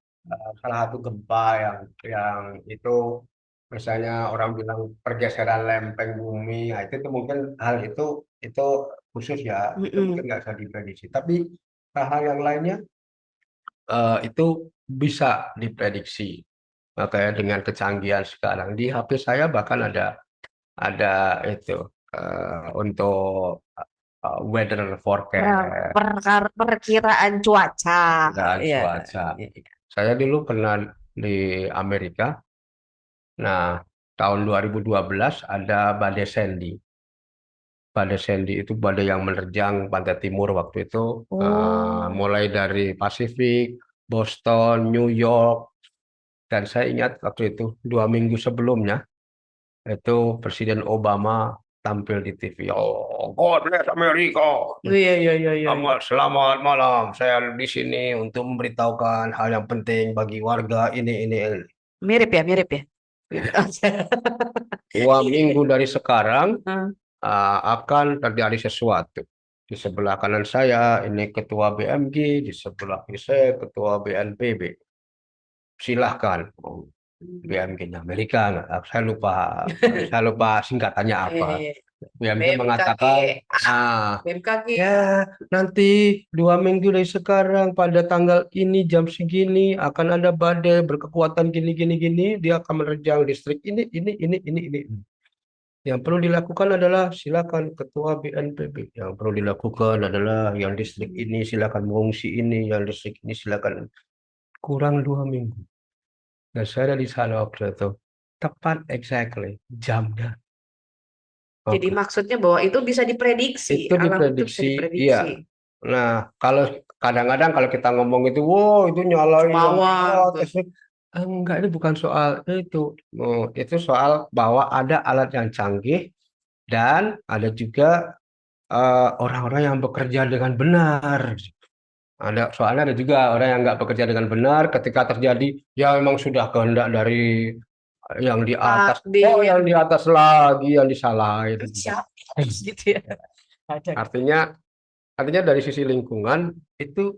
salah satu gempa yang itu misalnya orang bilang pergeseran lempeng bumi, nah itu tuh mungkin hal itu khusus ya, itu mungkin nggak bisa diprediksi. Tapi hal-hal yang lainnya itu bisa diprediksi. Makanya dengan kecanggihan sekarang di HP saya bahkan ada itu untuk weather forecast. Perkiraan cuaca. Dan Iya. cuaca. Saya dulu pernah di Amerika. Nah, tahun 2012 ada badai Sandy. Badai Sandy itu badai yang menerjang pantai timur waktu itu, mulai dari Pasifik, Boston, New York, dan saya ingat waktu itu 2 minggu sebelumnya itu Presiden Obama tampil di TV. Oh, God bless America. Iya. Selamat malam. Saya di sini untuk memberitahukan hal yang penting bagi warga ini. Mirip ya. 2 minggu dari sekarang akan terjadi sesuatu. Di sebelah kanan saya ini ketua BMG, di sebelah kiri saya ketua BNPB. Silahkan. BMG-nya Amerika, saya lupa singkatannya apa. BMG mengatakan, BMKG. ya nanti 2 minggu dari sekarang pada tanggal ini jam segini akan ada badai berkekuatan gini, dia akan menerjang distrik ini. Yang perlu dilakukan adalah silakan ketua BNPB. Yang perlu dilakukan adalah yang distrik ini silakan mengungsi ini, yang distrik ini silakan. Kurang 2 minggu. Dan saya ada di sana waktu itu. Tepat exactly jamnya. Jadi maksudnya bahwa itu bisa diprediksi. Itu Alam itu bisa diprediksi, diprediksi. iya. Nah, kalau kadang-kadang kalau kita ngomong itu, wow itu nyalain Jumawa. enggak, itu bukan soal itu. Itu soal bahwa ada alat yang canggih dan ada juga orang-orang yang bekerja dengan benar. Soalnya ada juga orang yang nggak bekerja dengan benar ketika terjadi, ya memang sudah kehendak dari yang di atas. Takdir. Yang di atas lagi yang disalahin. Siapa gitu ya. Artinya dari sisi lingkungan itu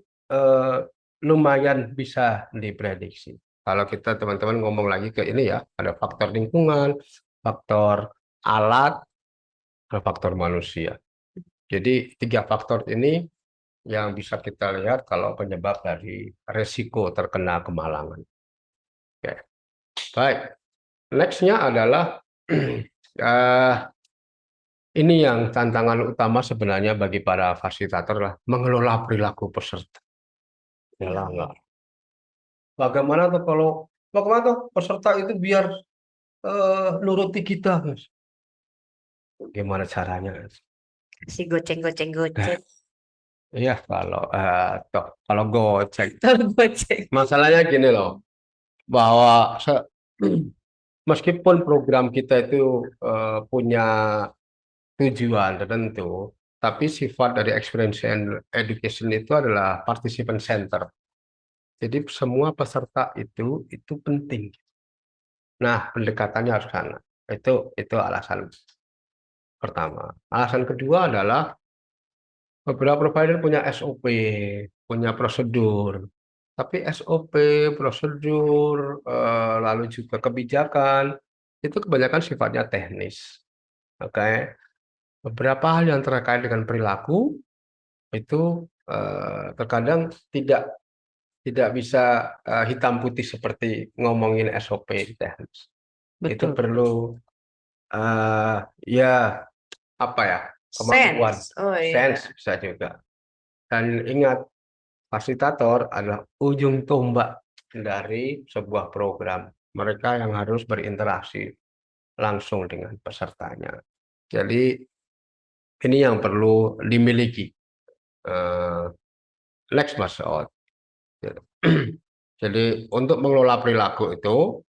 lumayan bisa diprediksi. Kalau kita teman-teman ngomong lagi ke ini ya, ada faktor lingkungan, faktor alat, dan faktor manusia. Jadi 3 faktor ini yang bisa kita lihat kalau penyebab dari resiko terkena kemalangan. Oke. Baik, nextnya adalah ini yang tantangan utama sebenarnya bagi para fasilitator lah, mengelola perilaku peserta. Bagaimana tuh peserta itu biar nuruti kita, guys? Gimana caranya, guys? Si goceng. Iya, kalau goceng. Goceng. Masalahnya gini loh, bahwa meskipun program kita itu punya tujuan tertentu, tapi sifat dari experiential education itu adalah participant center. Jadi semua peserta itu penting. Nah, pendekatannya harus sana. Itu alasan pertama. Alasan kedua adalah beberapa provider punya SOP, punya prosedur. Tapi SOP, prosedur, lalu juga kebijakan, itu kebanyakan sifatnya teknis. Oke. Beberapa hal yang terkait dengan perilaku itu terkadang tidak bisa hitam putih seperti ngomongin SOP teknis. Itu Betul. perlu ya apa ya, kemampuan, Sense. Oh iya. sense bisa juga. Dan ingat, fasilitator adalah ujung tombak dari sebuah program. Mereka yang harus berinteraksi langsung dengan pesertanya. Jadi ini yang perlu dimiliki. Next Mas Oot. Jadi untuk mengelola perilaku itu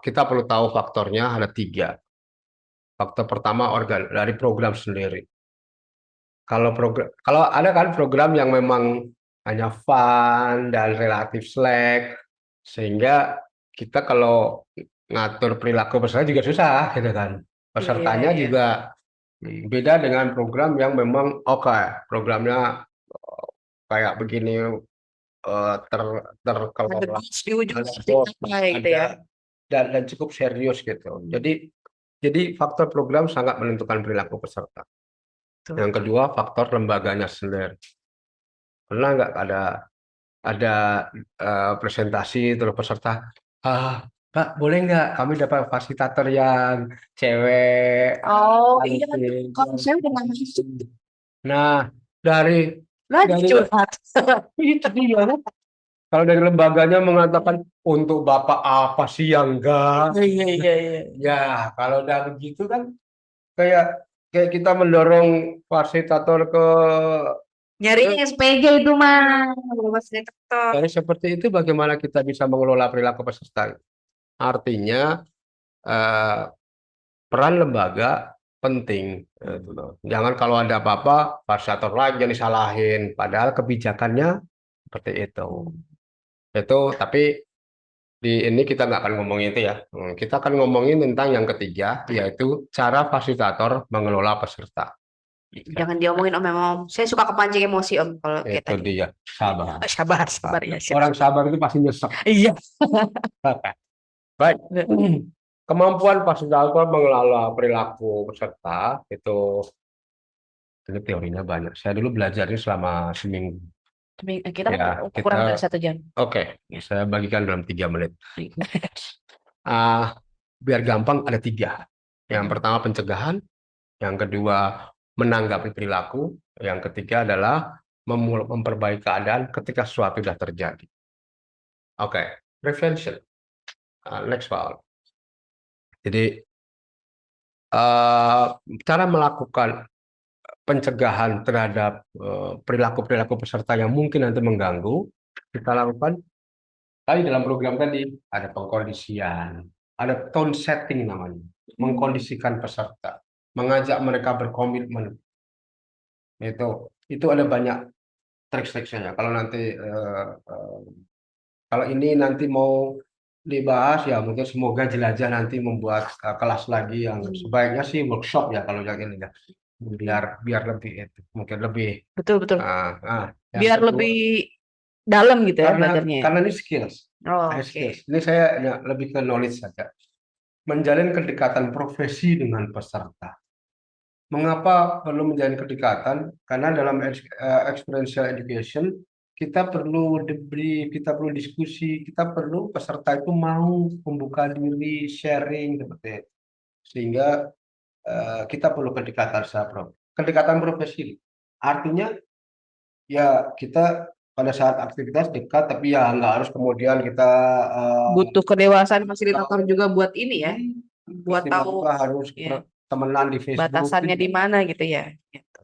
kita perlu tahu faktornya ada 3. Faktor pertama dari program sendiri. Kalau ada kan program yang memang hanya fun dan relatif slack, sehingga kita kalau ngatur perilaku peserta juga susah, gitu kan. Pesertanya Iya. juga beda dengan program yang memang programnya kayak begini Ada terkelola, goals di ujung ada pasti goals, capai gitu ya. dan cukup serius gitu. Jadi faktor program sangat menentukan perilaku peserta. Tuh. Yang kedua, faktor lembaganya sendiri. Pernah nggak ada presentasi terus peserta, Pak, boleh nggak kami dapat fasilitator yang cewek? Oh iya, cantik, kalau saya udah nggak masuk. Nah, dari Lagi curhat. itu dia kan. Kalau dari lembaganya mengatakan untuk Bapak apa sih yang enggak? Iya. Ya, kalau udah begitu kan kayak kita mendorong fasilitator ke Nyarinya SPG itu mah, Mas Detektor. dari seperti itu, bagaimana kita bisa mengelola perilaku peserta? Artinya peran lembaga penting. Gitu loh. Jangan kalau ada apa-apa fasilitator lagi yang disalahin, padahal kebijakannya seperti itu. Tapi di ini kita nggak akan ngomongin itu ya. Kita akan ngomongin tentang yang ketiga, yaitu cara fasilitator mengelola peserta. Jangan diomongin Om Om. Saya suka kepancing emosi Om kalau kayak Itu tadi. dia, sabar. Sabar ya. Siap. Orang sabar itu pasti nyesek. Iya. Baik. Kemampuan fasilitator mengelola perilaku peserta itu ini teorinya banyak. Saya dulu belajarnya selama seminggu. Kita Ya, kurang dari kita 1 jam. Oke, saya bagikan dalam 3 menit. Biar gampang ada 3. Yang pertama pencegahan, yang kedua menanggapi perilaku, yang ketiga adalah memperbaiki keadaan ketika sesuatu sudah terjadi. Oke, prevention. Next Pak. Jadi cara melakukan pencegahan terhadap perilaku-perilaku peserta yang mungkin nanti mengganggu, kita lakukan tadi dalam program tadi ada pengkondisian, ada tone setting namanya, mengkondisikan peserta, mengajak mereka berkomitmen. Itu ada banyak trik-triknya. Kalau ini nanti mau dibahas ya mungkin semoga jelajah nanti membuat kelas lagi yang sebaiknya sih workshop ya kalau yang ini ya. Biar lebih itu mungkin lebih Betul. yang Biar kedua, lebih dalam gitu ya belajarnya. karena ini skills. Oh, Ada oke. skills. Ini saya lebih ke knowledge saja. Menjalin kedekatan profesi dengan peserta. Mengapa perlu menjalin kedekatan? Karena dalam experiential education kita perlu debrief, kita perlu diskusi, kita perlu peserta itu mau membuka diri, sharing seperti itu. Sehingga kita perlu kedekatan profesi. Artinya ya kita pada saat aktivitas dekat, tapi ya nggak harus kemudian kita Butuh kedewasaan fasilitator juga buat ini ya, buat tahu harus ya, temenan di Facebook. batasannya di mana gitu ya.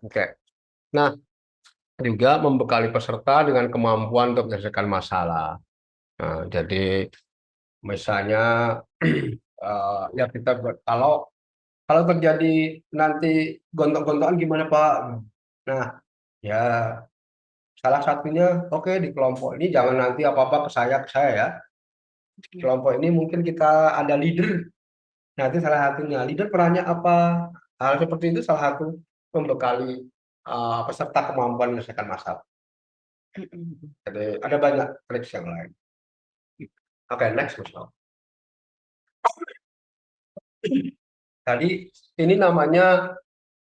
Oke. Nah, juga membekali peserta dengan kemampuan untuk menyelesaikan masalah. Nah, jadi Misalnya ya kita kalau terjadi nanti gontok-gontokan gimana Pak? Nah, ya salah satunya oke di kelompok ini jangan nanti apa-apa ke saya ya. Di kelompok ini mungkin kita ada leader. Nanti salah satunya leader perannya apa? Hal seperti itu salah satu membekali peserta kemampuan menyelesaikan masalah. Jadi ada banyak trik yang lain. Oke, next Mas. Tadi ini namanya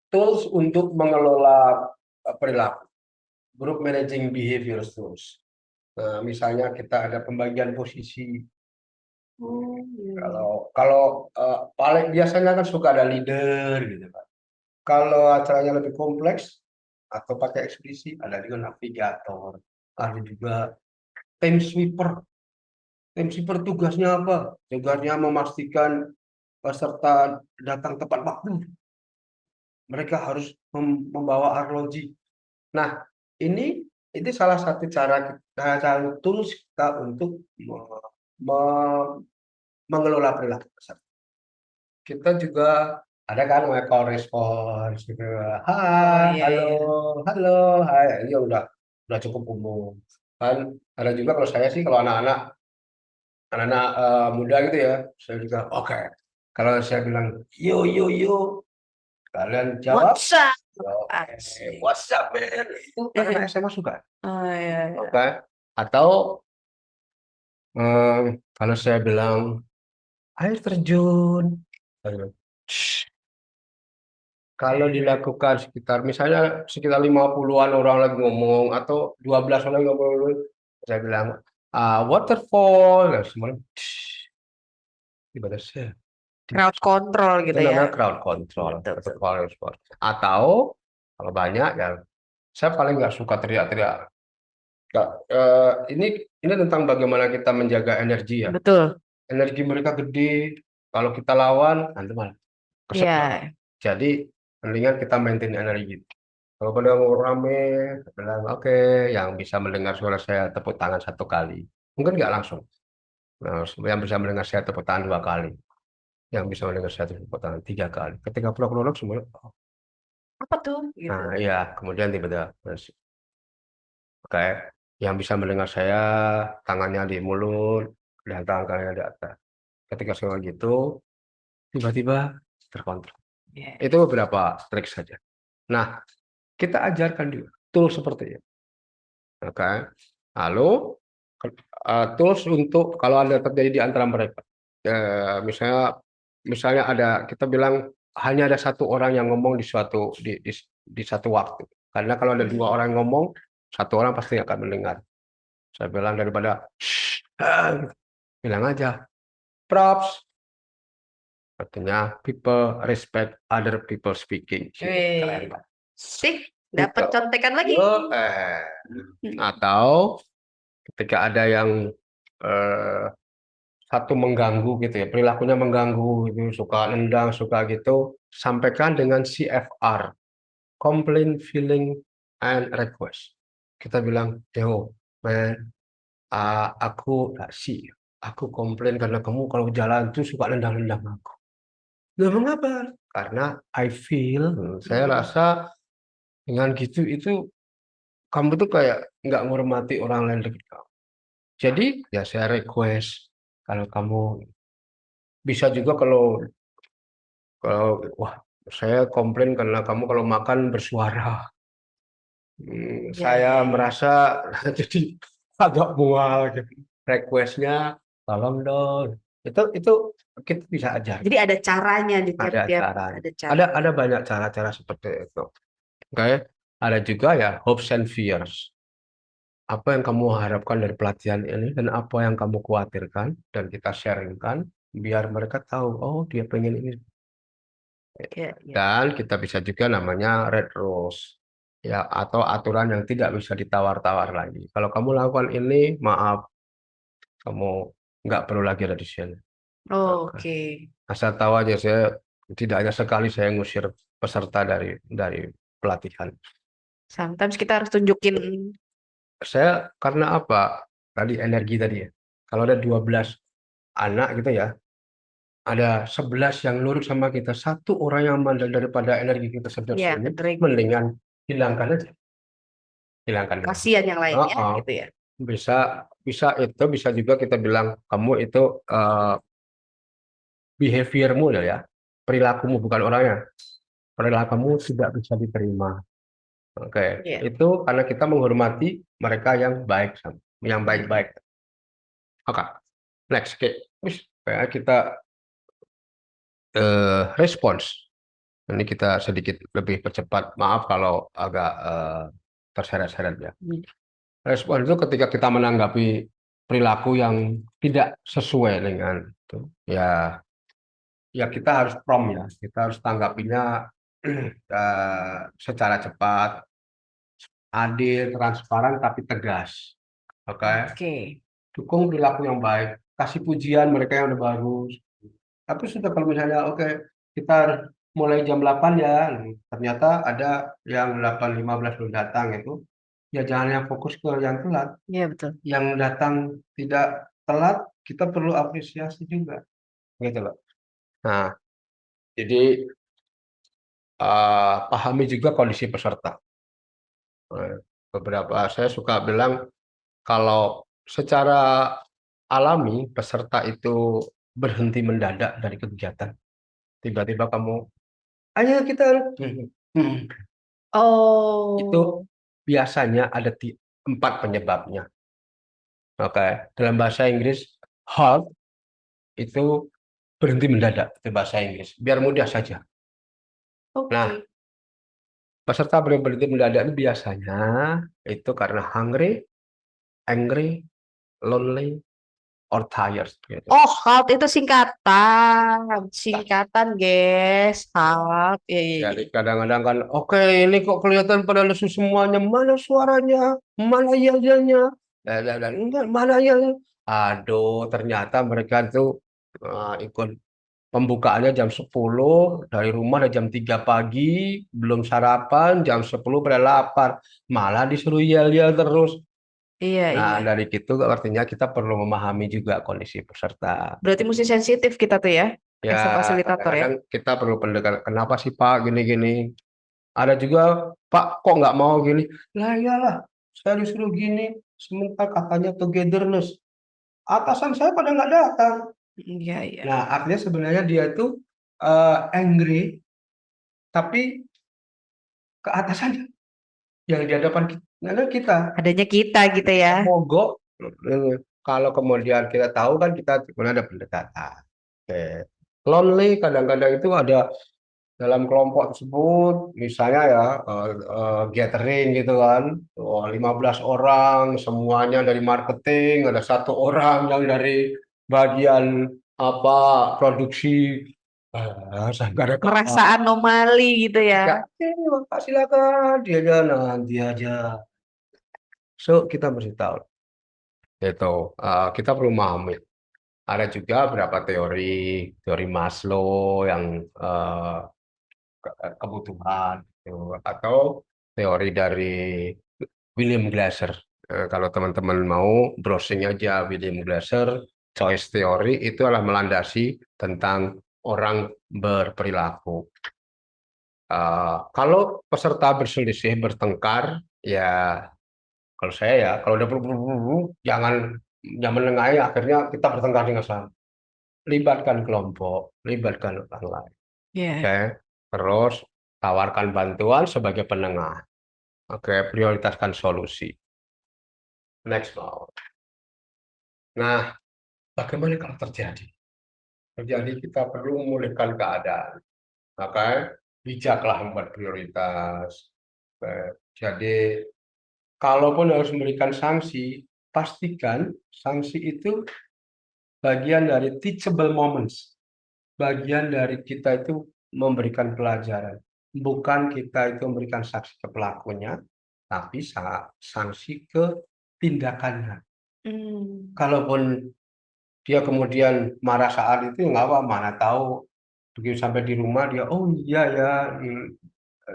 tools untuk mengelola perilaku. Group Managing Behavior Tools. Nah, misalnya kita ada pembagian posisi. Kalau paling biasanya kan suka ada leader gitu kan. Kalau acaranya lebih kompleks atau pakai ekspedisi, ada juga navigator, ada juga time sweeper. Time sweeper tugasnya apa? Tugasnya memastikan peserta datang tepat waktu. Mereka harus membawa arloji. Nah, ini salah satu cara tools kita untuk mengelola perilaku peserta. Kita juga ada kan call response gitu. Hai, halo, hai. Ini udah cukup umum. Kan ada juga kalau saya sih kalau anak-anak muda gitu ya, saya juga oke. Kalau saya bilang yo, kalian jawab What's up? what's up man? Itu anak SMA suka. Iya. Oke. Atau kalau saya bilang air terjun, kalau dilakukan misalnya sekitar 50-an orang lagi ngomong atau 12 orang ngomong, saya bilang waterfall, nah, semuanya ibadah saya. Crowd control gitu Itu namanya ya. crowd control. Betul. Atau kalau banyak ya, saya paling nggak suka teriak-teriak. Ini tentang bagaimana kita menjaga energi ya. Betul. Energi mereka gede, kalau kita lawan nanti malah Iya. Jadi mendingan kita maintain energi. Kalau pada rame, bilang oke, yang bisa mendengar suara saya tepuk tangan 1 kali. Mungkin nggak langsung. Nah, yang bisa mendengar saya tepuk tangan 2 kali. Yang bisa mendengar saya tepuk tangan 3 kali. Ketika prolog semuanya, Apa tuh? Gitu. nah iya, kemudian tiba-tiba, oke, yang bisa mendengar saya tangannya di mulut dan tangan kalian di atas. Ketika saya gitu, tiba-tiba terkontrol. Yeah. Itu beberapa trik saja. Nah, kita ajarkan juga tool seperti itu. Oke. Lalu tools untuk kalau ada terjadi di antara mereka. Misalnya ada kita bilang hanya ada 1 orang yang ngomong di satu waktu. Karena kalau ada 2 orang ngomong, 1 orang pasti akan mendengar. Saya bilang daripada bilang aja props. Artinya people respect other people speaking. Keren banget. Sih, dapat contekan lagi. Atau ketika ada yang satu mengganggu gitu ya, perilakunya mengganggu gitu, suka nendang, suka gitu, sampaikan dengan CFR, complaint, feeling, and request. Kita bilang, yo, man, aku komplain karena kamu kalau jalan tuh suka nendang-nendang aku. Loh, mengapa? Karena saya rasa dengan gitu itu kamu tuh kayak nggak menghormati orang lain dekat kamu. Jadi ya saya request kalau kamu bisa juga kalau wah saya komplain karena kamu kalau makan bersuara. Saya merasa jadi agak mual gitu. Requestnya tolong dong. Itu kita bisa ajar. Jadi ada caranya di tiap-tiap. Ada banyak cara-cara seperti itu. Oke. Ada juga ya hopes and fears. Apa yang kamu harapkan dari pelatihan ini dan apa yang kamu khawatirkan dan kita sharingkan biar mereka tahu oh dia pengen ini. Dan kita bisa juga namanya red rules ya atau aturan yang tidak bisa ditawar-tawar lagi. Kalau kamu lakukan ini, maaf, kamu nggak perlu lagi ada di sini. Oke. Asal tahu aja saya tidak hanya sekali saya ngusir peserta dari pelatihan. Sometimes kita harus tunjukin. Saya karena apa? Tadi energi tadi ya. Kalau ada 12 anak gitu ya, ada 11 yang nurut sama kita, satu orang yang mandul daripada energi kita sedang Iya, sunyi, ke-drain. mendingan hilangkan aja, hilangkan dulu. Kasihan yang lainnya Oh, gitu ya. bisa juga kita bilang kamu itu behaviormu ya, perilakumu bukan orangnya, perilakumu tidak bisa diterima. Oke, Iya. itu karena kita menghormati mereka yang baik, yang baik-baik. Oke, next, oke, kayak kita respons. Ini kita sedikit lebih percepat. Maaf kalau agak terseret-seret ya. Respon itu ketika kita menanggapi perilaku yang tidak sesuai dengan itu, ya kita harus prompt ya. Kita harus tanggapinya secara cepat, adil, transparan, tapi tegas. Oke, Oke. dukung perilaku yang baik, kasih pujian mereka yang udah bagus. Tapi sudah kalau misalnya oke, kita harus mulai jam 8 ya, ternyata ada yang 8.15 belum datang itu, ya jangan yang fokus ke yang telat. Iya, betul. Yang datang tidak telat, kita perlu apresiasi juga, gitu loh. Nah, jadi pahami juga kondisi peserta. Beberapa saya suka bilang kalau secara alami peserta itu berhenti mendadak dari kegiatan. Tiba-tiba kamu, ayo kita itu Oh. biasanya ada 4 penyebabnya. Oke, dalam bahasa Inggris halt itu berhenti mendadak itu bahasa Inggris. Biar mudah saja. Oke. Nah, peserta berhenti mendadak itu biasanya itu karena hungry, angry, lonely, or tired. Gitu. Oh, HALT itu singkatan, guys. HALT. Iya, iya, iya. Jadi kadang-kadang kan, oke, ini kok kelihatan pada lesu semuanya, mana suaranya, mana yel-yelnya, enggak, mana yel. Aduh, ternyata mereka itu ikut pembukaannya jam 10, dari rumah ada jam 3 pagi, belum sarapan, jam 10 pada lapar, malah disuruh yel-yel terus. Iya, Nah, iya. dari itu artinya kita perlu memahami juga kondisi peserta. Berarti mesti sensitif kita tuh ya, Ya, as a fasilitator ya. kadang-kadang kita perlu pendekatan, kenapa sih Pak gini-gini? Ada juga, Pak kok nggak mau gini? Lah iyalah, saya disuruh gini, sementara katanya togetherness. Atasan saya pada nggak datang. Iya, iya. Nah, artinya sebenarnya dia itu angry, tapi ke atasannya yang di hadapan kita. Adanya kita gitu ya. Mogok. Kalau kemudian kita tahu kan kita sebenarnya ada pendekatan. Oke. Lonely kadang-kadang itu ada dalam kelompok tersebut, misalnya ya gathering gitu kan, 15 orang, semuanya dari marketing, ada 1 orang yang dari bagian apa produksi, saya nggak ada Merasa anomali gitu ya. Pak silakan dia aja nanti aja. So kita mesti tahu itu kita perlu memahami. Ada juga beberapa teori Maslow yang kebutuhan gitu. Atau teori dari William Glasser. Kalau teman-teman mau browsing aja William Glasser, choice theory itu adalah melandasi tentang orang berperilaku. Kalau peserta berselisih, bertengkar, ya kalau saya ya, kalau udah jangan menengahi, akhirnya kita bertengkar dengan sama. Libatkan kelompok, libatkan orang lain. Iya. Oke, terus tawarkan bantuan sebagai penengah. Oke, prioritaskan solusi. Next, Pak. Nah, bagaimana kalau terjadi? Terjadi kita perlu memulihkan keadaan. Maka bijaklah membuat prioritas. Oke, jadi, kalaupun harus memberikan sanksi, pastikan sanksi itu bagian dari teachable moments. Bagian dari kita itu memberikan pelajaran. Bukan kita itu memberikan sanksi ke pelakunya, tapi sanksi ke tindakannya. Kalaupun dia kemudian marah saat itu, nggak apa, mana tahu begitu sampai di rumah dia, oh iya ya,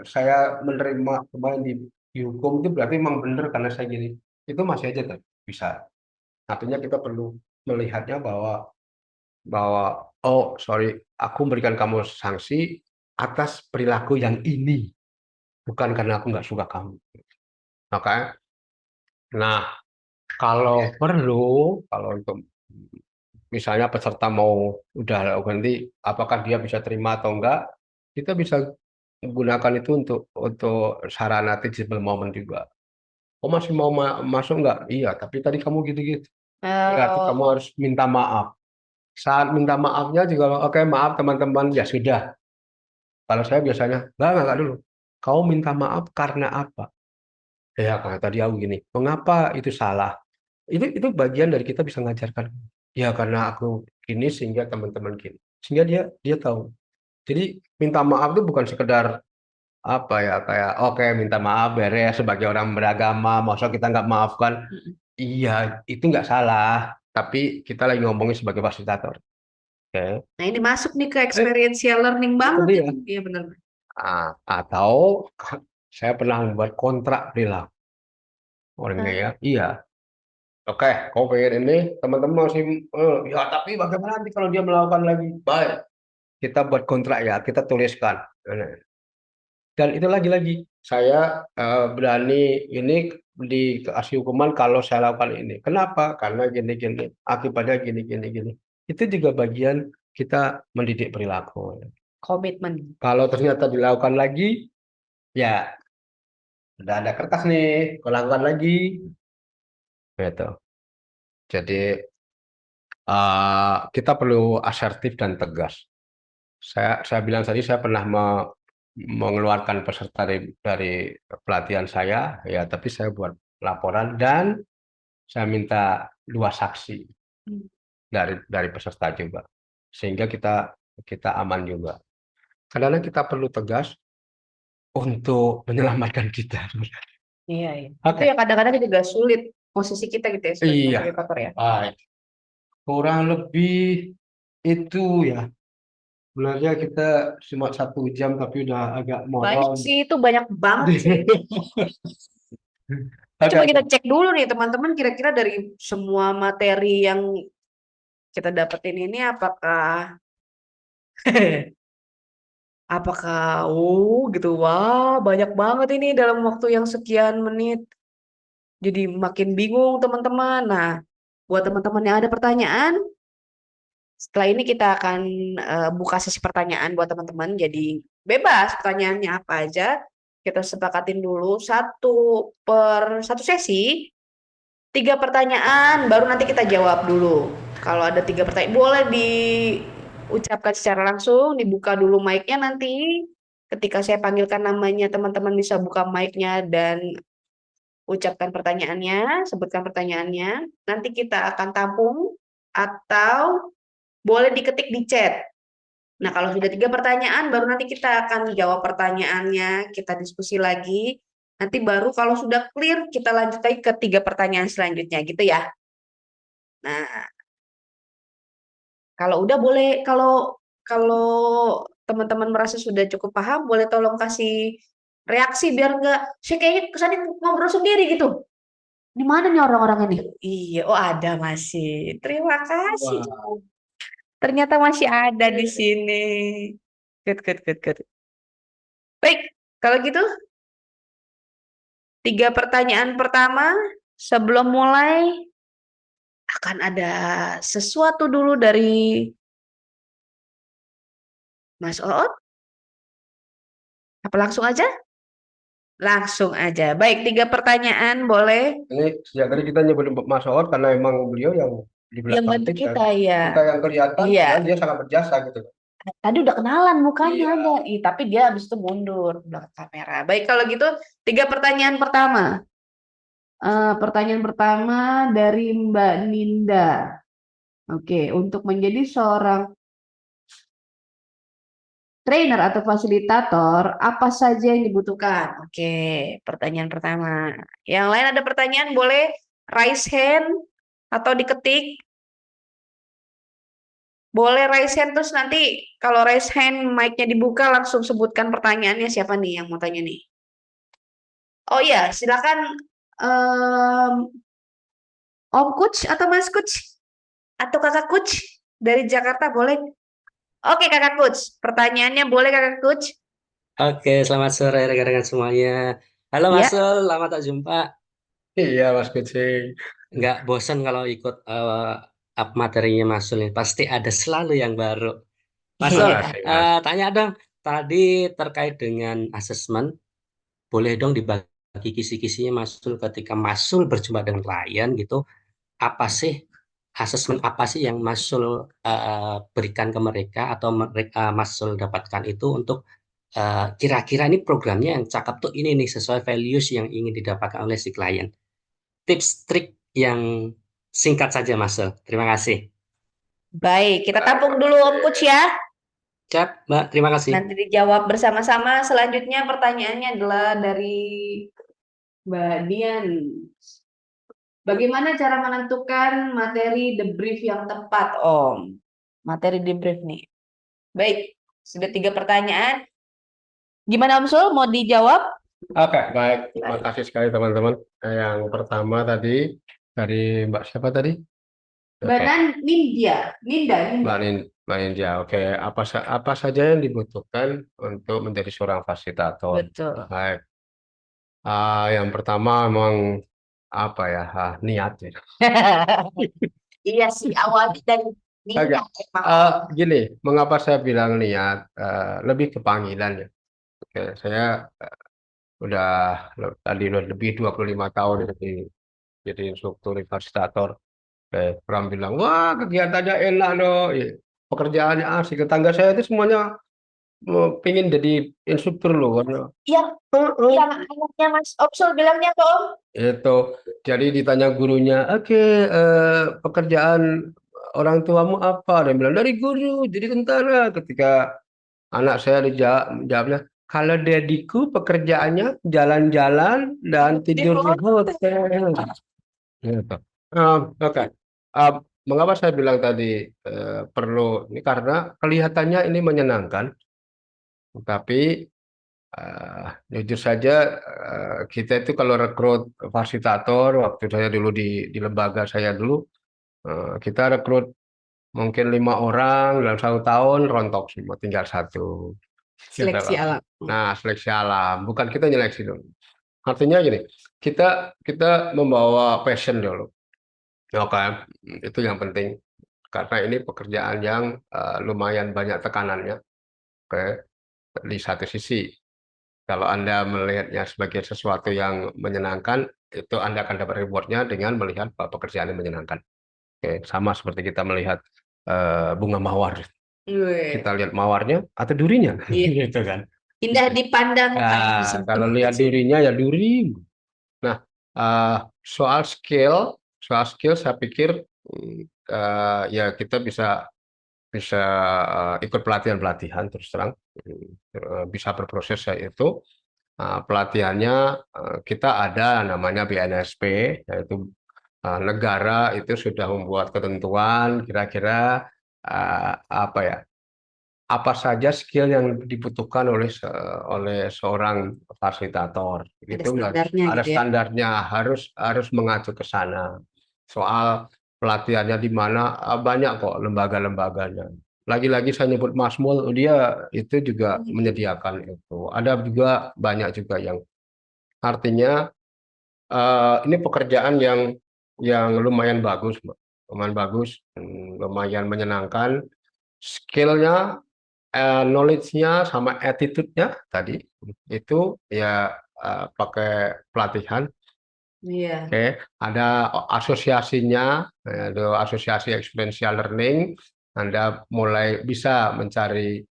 saya menerima kemarin dihukum itu berarti memang benar karena saya gini. Itu masih aja bisa. Artinya kita perlu melihatnya bahwa bahwa oh sorry, aku memberikan kamu sanksi atas perilaku yang ini, bukan karena aku nggak suka kamu. Oke. Nah, kalau perlu, kalau untuk misalnya peserta mau udah ganti, apakah dia bisa terima atau enggak, kita bisa gunakan itu untuk sarana teachable moment juga. Oh masih mau masuk nggak? Iya, tapi tadi kamu gitu-gitu. Berarti kamu Oh, harus minta maaf. Saat minta maafnya juga, oke maaf teman-teman, ya sudah. Kalau saya biasanya, enggak dulu. Kau minta maaf karena apa? Ya, karena tadi aku gini. Mengapa itu salah? Itu bagian dari kita bisa mengajarkan. Ya, karena aku gini sehingga teman-teman gini. Sehingga dia tahu. Jadi minta maaf itu bukan sekedar apa ya kayak oke minta maaf beres sebagai orang beragama, masa kita nggak maafkan? Iya, itu nggak salah. Tapi kita lagi ngomongin sebagai fasilitator. Oke. nah ini masuk nih ke Eh, experiential learning itu banget dia. itu. Iya benar. Atau saya pernah membuat kontrak perilaku orangnya ya. Iya. Oke, kau pengen ini, teman-teman masih, ya tapi bagaimana nanti kalau dia melakukan lagi? Baik, kita buat kontrak ya, kita tuliskan. Dan itu lagi-lagi, saya berani ini dikasih hukuman kalau saya lakukan ini. Kenapa? Karena gini-gini, akibatnya gini-gini-gini. Itu juga bagian kita mendidik perilaku. Komitmen. Kalau ternyata dilakukan lagi, ya udah ada kertas nih, kau lakukan lagi. Gitu. Jadi kita perlu asertif dan tegas. Saya bilang tadi saya pernah mengeluarkan peserta dari pelatihan saya, ya tapi saya buat laporan dan saya minta 2 saksi Hmm. dari peserta juga, sehingga kita aman juga. Karena kita perlu tegas untuk menyelamatkan kita. Iya, iya. Itu Oke, yang kadang-kadang juga sulit posisi kita gitu ya sebagai iya, fasilitator ya. baik. Kurang lebih itu ya. Sebenarnya kita cuma 1 jam tapi udah agak Banyak molor. sih itu banyak banget sih. Oke, Coba oke. kita cek dulu nih teman-teman kira-kira dari semua materi yang kita dapetin ini apakah apakah gitu wah banyak banget ini dalam waktu yang sekian menit. Jadi makin bingung teman-teman. Nah, buat teman-teman yang ada pertanyaan, setelah ini kita akan buka sesi pertanyaan buat teman-teman. Jadi bebas pertanyaannya apa aja. Kita sepakatin dulu satu sesi, 3 pertanyaan, baru nanti kita jawab dulu. Kalau ada 3 pertanyaan, boleh diucapkan secara langsung, dibuka dulu mic-nya nanti. Ketika saya panggilkan namanya, teman-teman bisa buka mic-nya dan ucapkan pertanyaannya, sebutkan pertanyaannya. Nanti kita akan tampung atau boleh diketik di chat. Nah, kalau sudah 3 pertanyaan, baru nanti kita akan jawab pertanyaannya, kita diskusi lagi. Nanti baru kalau sudah clear, kita lanjut lagi ke 3 pertanyaan selanjutnya, gitu ya. Nah, kalau udah boleh, kalau teman-teman merasa sudah cukup paham, boleh tolong kasih reaksi biar enggak, saya kayaknya kesannya ngobrol sendiri gitu. Di mana nih orang-orang ini? Iya, oh ada masih. Terima kasih. Wah, Ternyata masih ada di sini. Good, good, good, good. Baik, kalau gitu 3 pertanyaan pertama sebelum mulai akan ada sesuatu dulu dari Mas Oot. Apa langsung aja? Langsung aja. Baik, 3 pertanyaan boleh. ini sejak tadi kita nyebut Mas Oot karena emang beliau yang di Yang belakang bantu kita. kita ya. Kita yang kelihatan, Iya. dan dia sangat berjasa gitu. Tadi udah kenalan mukanya Iya. ada. Tapi dia habis itu mundur belakang kamera. Baik, kalau gitu 3 pertanyaan pertama. Pertanyaan pertama dari Mbak Ninda. Oke, untuk menjadi seorang trainer atau fasilitator, apa saja yang dibutuhkan? Oke, pertanyaan pertama. Yang lain ada pertanyaan boleh raise hand atau diketik. Boleh raise hand terus nanti kalau raise hand mic-nya dibuka langsung sebutkan pertanyaannya siapa nih yang mau tanya nih. Oh iya, silakan Om Coach atau Mas Coach atau Kakak Coach. dari Jakarta boleh? Oke Kakak Coach, pertanyaannya boleh Kakak Coach? Oke, selamat sore rekan-rekan semuanya. Halo Ya. Mas Sul, lama tak jumpa. Iya, Mas Kucing. Nggak bosan kalau ikut up materinya Mas Sul ini. Pasti ada selalu yang baru. Mas Sul, Terima kasih, Mas. tanya dong. Tadi terkait dengan asesmen, boleh dong dibagi kisi-kisinya Mas Sul ketika Mas Sul berjumpa dengan klien gitu. Apa sih asesmen apa sih yang Mas Sul berikan ke mereka atau mereka Mas Sul dapatkan itu untuk kira-kira ini programnya yang cakep tuh ini nih sesuai values yang ingin didapatkan oleh si klien. Tips trik yang singkat saja Mas Sul. Terima kasih. Baik, kita tampung dulu Om Coach ya. Cap, Mbak, terima kasih. Nanti dijawab bersama-sama. Selanjutnya pertanyaannya adalah dari Mbak Dian. Bagaimana cara menentukan materi debrief yang tepat, Om? Materi debrief nih. Baik, sudah 3 pertanyaan. Gimana Om Sul? Mau dijawab? Oke, baik. Terima kasih sekali teman-teman. Yang pertama tadi dari Mbak siapa tadi? Mbak Oke, Ninda. Mbak India. Oke, apa saja yang dibutuhkan untuk menjadi seorang fasilitator? Betul. Baik. Yang pertama memang apa ya? Niat ya. Iya sih, awalnya dari niat emang. Gini, mengapa saya bilang niat? Lebih ke panggilan ya. Oke, saya udah tadi lebih 25 tahun jadi instruktur fasilitator. Oke, orang bilang, wah kegiatannya enak dong, ya, pekerjaannya asik. Tetangga saya itu semuanya pengen jadi instruktur loh. Yang anaknya Mas Om Sul bilangnya ke Om. Itu, jadi ditanya gurunya, oke, pekerjaan orang tuamu apa? Dia bilang dari guru, jadi tentara. Ketika anak saya jawabnya, kalau dediku pekerjaannya jalan-jalan dan tidur di hotel. Gitu. Oke. Mengapa saya bilang tadi perlu ini karena kelihatannya ini menyenangkan, tapi jujur saja kita itu kalau rekrut fasilitator waktu saya dulu di lembaga saya dulu kita rekrut mungkin 5 orang dalam 1 tahun rontok semua tinggal 1. Seleksi alam. Nah, seleksi alam bukan kita nyeleksi dulu. Artinya gini, kita membawa passion dulu. Oke, itu yang penting karena ini pekerjaan yang lumayan banyak tekanannya. Oke, di satu sisi, kalau Anda melihatnya sebagai sesuatu yang menyenangkan, itu Anda akan dapat rewardnya dengan melihat pekerjaan yang menyenangkan. Oke, sama seperti kita melihat bunga mawar. Kita lihat mawarnya atau durinya, Iya. gitu kan. Indah dipandang. Kalau lihat durinya ya duri. Nah, soal skill saya pikir ya kita bisa ikut pelatihan terus terang bisa berproses yaitu pelatihannya kita ada namanya BNSP yaitu negara itu sudah membuat ketentuan kira-kira apa saja skill yang dibutuhkan oleh seorang fasilitator. Itu standarnya ada gitu ya. standarnya harus mengacu ke sana. Soal pelatihannya di mana banyak kok lembaga-lembaganya. Lagi-lagi saya nyebut Masmul, dia itu juga menyediakan itu. Ada juga banyak juga yang artinya ini pekerjaan yang lumayan bagus, lumayan menyenangkan. Skillnya knowledge-nya sama attitude-nya tadi itu ya pakai pelatihan. Iya. Oke, ada asosiasinya, ada asosiasi experiential learning. Anda mulai bisa mencari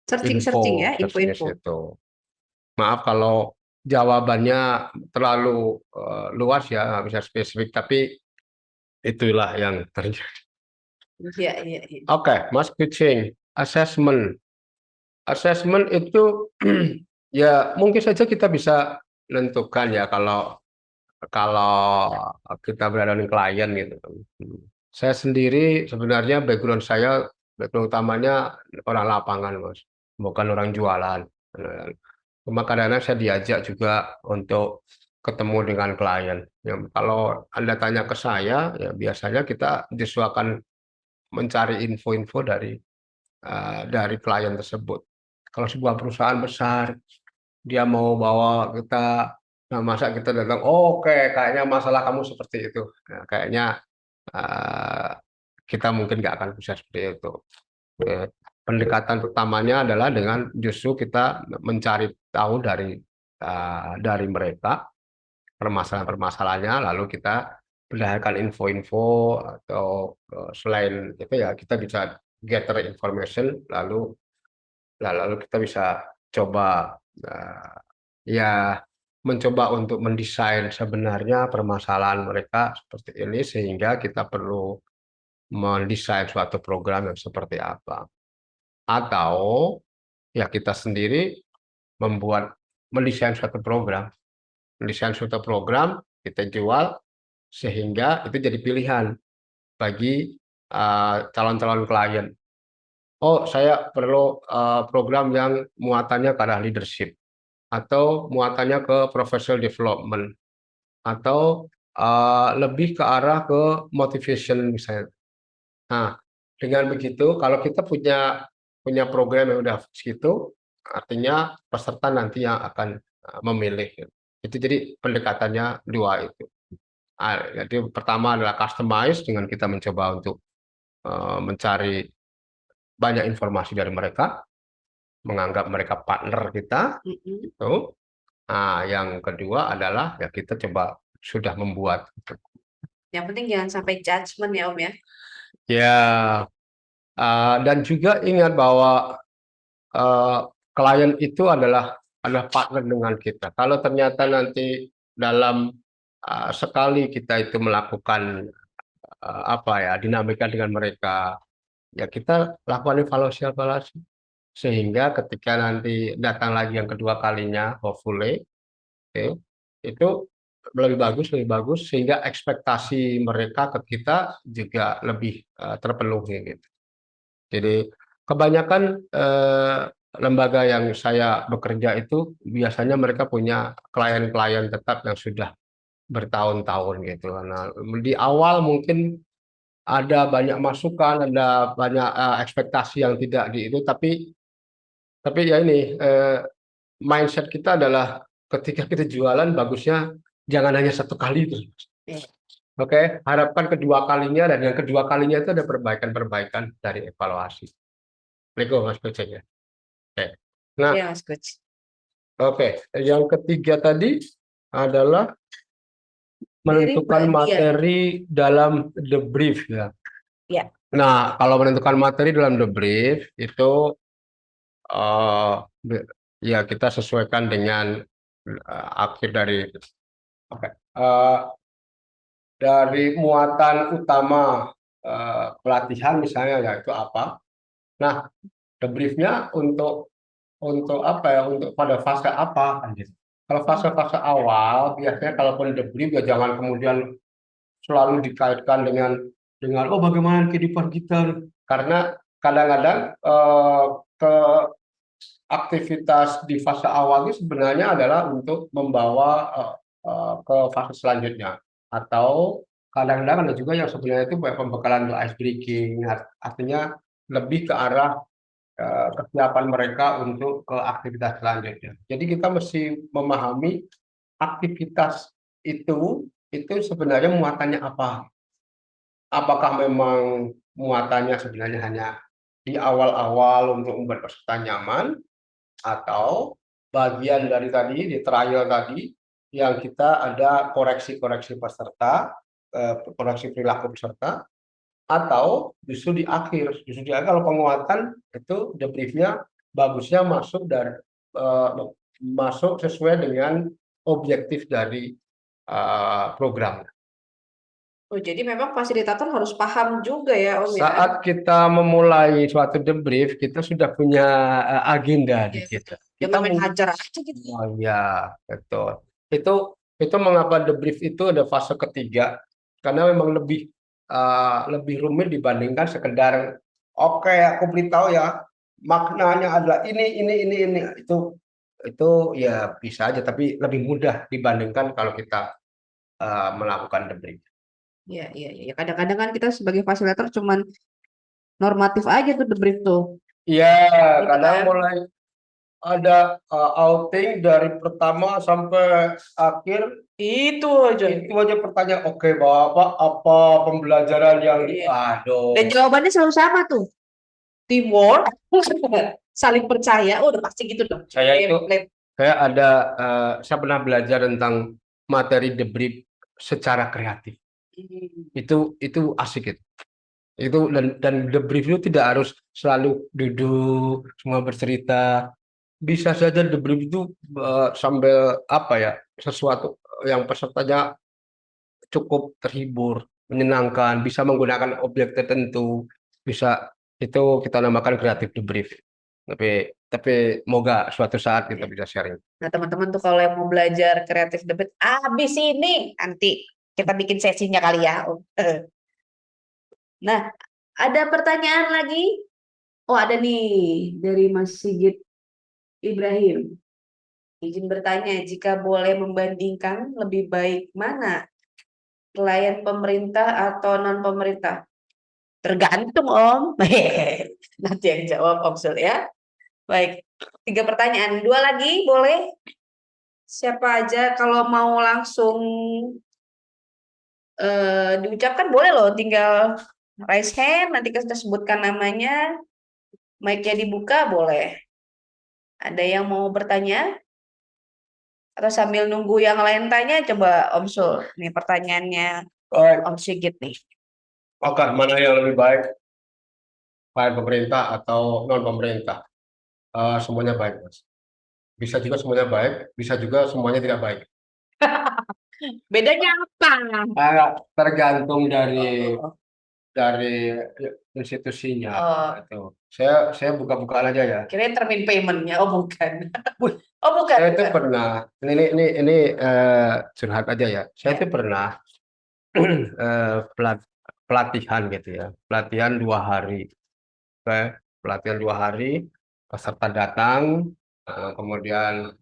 Searching ya, info info-info. situ. Maaf kalau jawabannya terlalu luas ya, nggak bisa spesifik, tapi itulah yang terjadi. Iya. Oke, Mas Kucing, assessment. Assessment itu ya mungkin saja kita bisa menentukan ya kalau kita berada di klien gitu. Saya sendiri sebenarnya background utamanya orang lapangan, Mas, bukan orang jualan. Cuma kadang-kadang saya diajak juga untuk ketemu dengan klien. Kalau Anda tanya ke saya, ya biasanya kita disesuaikan mencari info-info dari klien tersebut. Kalau sebuah perusahaan besar dia mau bawa kita, nah masa kita datang, oh, oke, kayaknya masalah kamu seperti itu. Nah, kayaknya kita mungkin nggak akan bisa seperti itu. Pendekatan utamanya adalah dengan justru kita mencari tahu dari mereka permasalahan-permasalahannya, lalu kita berdasarkan info-info atau selain itu ya kita bisa gather information, lalu kita bisa coba ya mencoba untuk mendesain sebenarnya permasalahan mereka seperti ini sehingga kita perlu mendesain suatu program yang seperti apa. Atau ya kita sendiri mendesain suatu program. Mendesain suatu program, kita jual sehingga itu jadi pilihan bagi calon-calon klien. Oh, saya perlu program yang muatannya ke arah leadership, atau muatannya ke professional development, atau lebih ke arah ke motivation misalnya. Nah, dengan begitu, kalau kita punya program yang udah segitu, artinya peserta nanti yang akan memilih. Itu jadi pendekatannya dua itu. Jadi pertama adalah customize dengan kita mencoba untuk mencari banyak informasi dari mereka, menganggap mereka partner kita, gitu. Nah, yang kedua adalah ya kita coba sudah membuat. Yang penting jangan sampai judgement ya Om ya. Ya, dan juga ingat bahwa klien itu adalah partner dengan kita. Kalau ternyata nanti dalam sekali kita itu melakukan dinamika dengan mereka, ya kita lakukan evaluasi sehingga ketika nanti datang lagi yang kedua kalinya, hopefully, itu lebih bagus sehingga ekspektasi mereka ke kita juga lebih terpenuhi gitu. Jadi kebanyakan lembaga yang saya bekerja itu biasanya mereka punya klien-klien tetap yang sudah bertahun-tahun gitu. Nah, di awal mungkin ada banyak masukan, ada banyak ekspektasi yang tidak itu, tapi ya ini mindset kita adalah ketika kita jualan bagusnya jangan hanya satu kali terus. Oke, harapkan kedua kalinya, dan yang kedua kalinya itu ada perbaikan-perbaikan dari evaluasi. Lego Mas Coach ya. Oke. Nah, Iya Mas Coach. oke, yang ketiga tadi adalah menentukan materi dalam the brief ya. Ya. Nah, kalau menentukan materi dalam the brief itu ya kita sesuaikan dengan akhir dari muatan utama pelatihan misalnya ya itu apa. Nah, the briefnya untuk apa ya, untuk pada fase apa kan gitu. Kalau fase-fase awal biasanya kalaupun the brief ya jangan kemudian selalu dikaitkan dengan oh bagaimana kehidupan kita, karena kadang-kadang ke aktivitas di fase awal ini sebenarnya adalah untuk membawa ke fase selanjutnya, atau kadang-kadang ada juga yang sebenarnya itu pembekalan untuk ice breaking, artinya lebih ke arah kesiapan mereka untuk ke aktivitas selanjutnya. Jadi kita mesti memahami aktivitas itu sebenarnya muatannya apa. Apakah memang muatannya sebenarnya hanya di awal-awal untuk membuat peserta nyaman, atau bagian dari tadi di trial tadi yang kita ada koreksi-koreksi peserta, koreksi perilaku peserta, atau justru di akhir kalau penguatan itu debriefnya bagusnya masuk sesuai dengan objektif dari program. Oh, jadi memang fasilitator harus paham juga ya Om ya. Saat kita memulai suatu debrief, kita sudah punya agenda di kita. Kita main hajar aja gitu. Oh ya, betul. Itu mengapa debrief itu ada fase ketiga, karena memang lebih rumit dibandingkan sekedar oke, aku beritahu ya maknanya adalah ini itu ya bisa aja, tapi lebih mudah dibandingkan kalau kita melakukan debrief. Iya. Kadang-kadang kan kita sebagai fasilitator cuman Normatif aja tuh debrief tuh. Ya, Gitu kadang kan? mulai ada outing dari pertama sampai akhir Itu aja. itu aja pertanyaan. Oke, Bapak, apa pembelajaran yang Iya. aduh. Dan jawabannya selalu sama tuh. Teamwork, saling percaya. Oh, udah pasti gitu dong. Saya itu Template. saya pernah belajar tentang materi debrief secara kreatif. Itu asik itu. Dan debrief itu tidak harus selalu duduk semua bercerita. Bisa saja debrief itu sambil apa ya, sesuatu yang pesertanya cukup terhibur, menyenangkan, bisa menggunakan objek tertentu, bisa itu kita namakan kreatif debrief. Tapi moga suatu saat kita bisa sharing. Nah, teman-teman tuh kalau yang mau belajar kreatif debit, abis ini nanti kita bikin sesinya kali ya. Nah, ada pertanyaan lagi? Oh, ada nih dari Mas Sigit Ibrahim. Izin bertanya, jika boleh membandingkan lebih baik mana? Klien pemerintah atau non-pemerintah? Tergantung, Om. Nanti yang jawab Om Sul ya. Baik, 3 pertanyaan. 2 lagi boleh? Siapa aja kalau mau langsung diucapkan boleh loh, tinggal raise hand, nanti kita sebutkan namanya, mic-nya dibuka boleh. Ada yang mau bertanya? Atau sambil nunggu yang lain tanya, coba Om Sul. Nih pertanyaannya Baik, Om Sigit nih. oke, mana yang lebih baik, baik pemerintah atau non pemerintah? Semuanya baik, Mas. Bisa juga semuanya baik, bisa juga semuanya tidak baik. Bedanya apa? Tergantung dari institusinya. Oh, Itu. Saya buka-bukaan aja ya. kirain termin payment-nya. Oh, bukan. Wih, Oh, bukan. saya itu bukan. pernah, ini curhat aja ya. Saya Ya. itu pernah pelatihan gitu ya, pelatihan 2 hari. Oke, pelatihan 2 hari, peserta datang, kemudian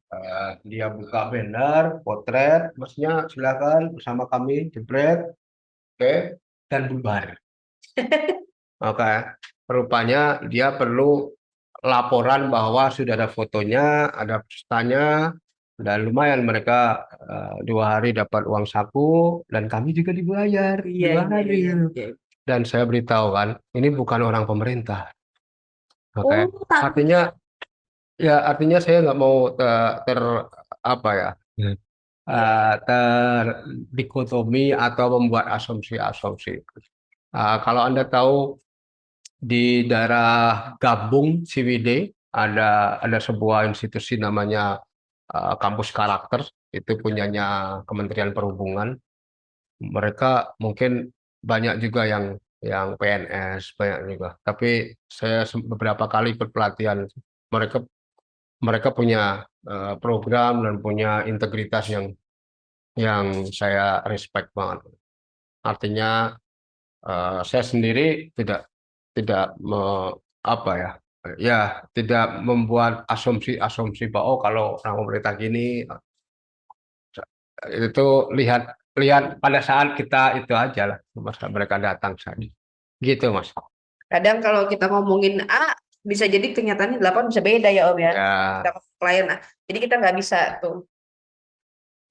dia buka banner, potret, masnya silakan bersama kami jebret, oke, dan bubar. Oke, rupanya dia perlu laporan bahwa sudah ada fotonya, ada pesertanya, dan lumayan mereka 2 hari dapat uang saku, dan kami juga dibayar Iya, 2 hari. Dan saya beritahu kan, ini bukan orang pemerintah. Oke, Oh, tak. artinya saya nggak mau apa ya, terdikotomi atau membuat asumsi-asumsi. Kalau Anda tahu di daerah Gabung, Ciwidey, ada sebuah institusi namanya Kampus Karakter, itu punyanya Kementerian Perhubungan. Mereka mungkin banyak juga yang PNS, banyak juga. Tapi saya beberapa kali ikut pelatihan, mereka mereka punya program dan punya integritas yang saya respect banget. Artinya saya sendiri tidak tidak apa ya, ya tidak membuat asumsi-asumsi bahwa oh kalau orang pemerintah gini, itu lihat lihat pada saat kita itu aja lah, masa mereka datang saja gitu, Mas. Kadang kalau kita ngomongin A, bisa jadi kenyataannya 8 bisa beda ya Om ya. Ya, Kita ke klien. Nah, jadi kita nggak bisa tuh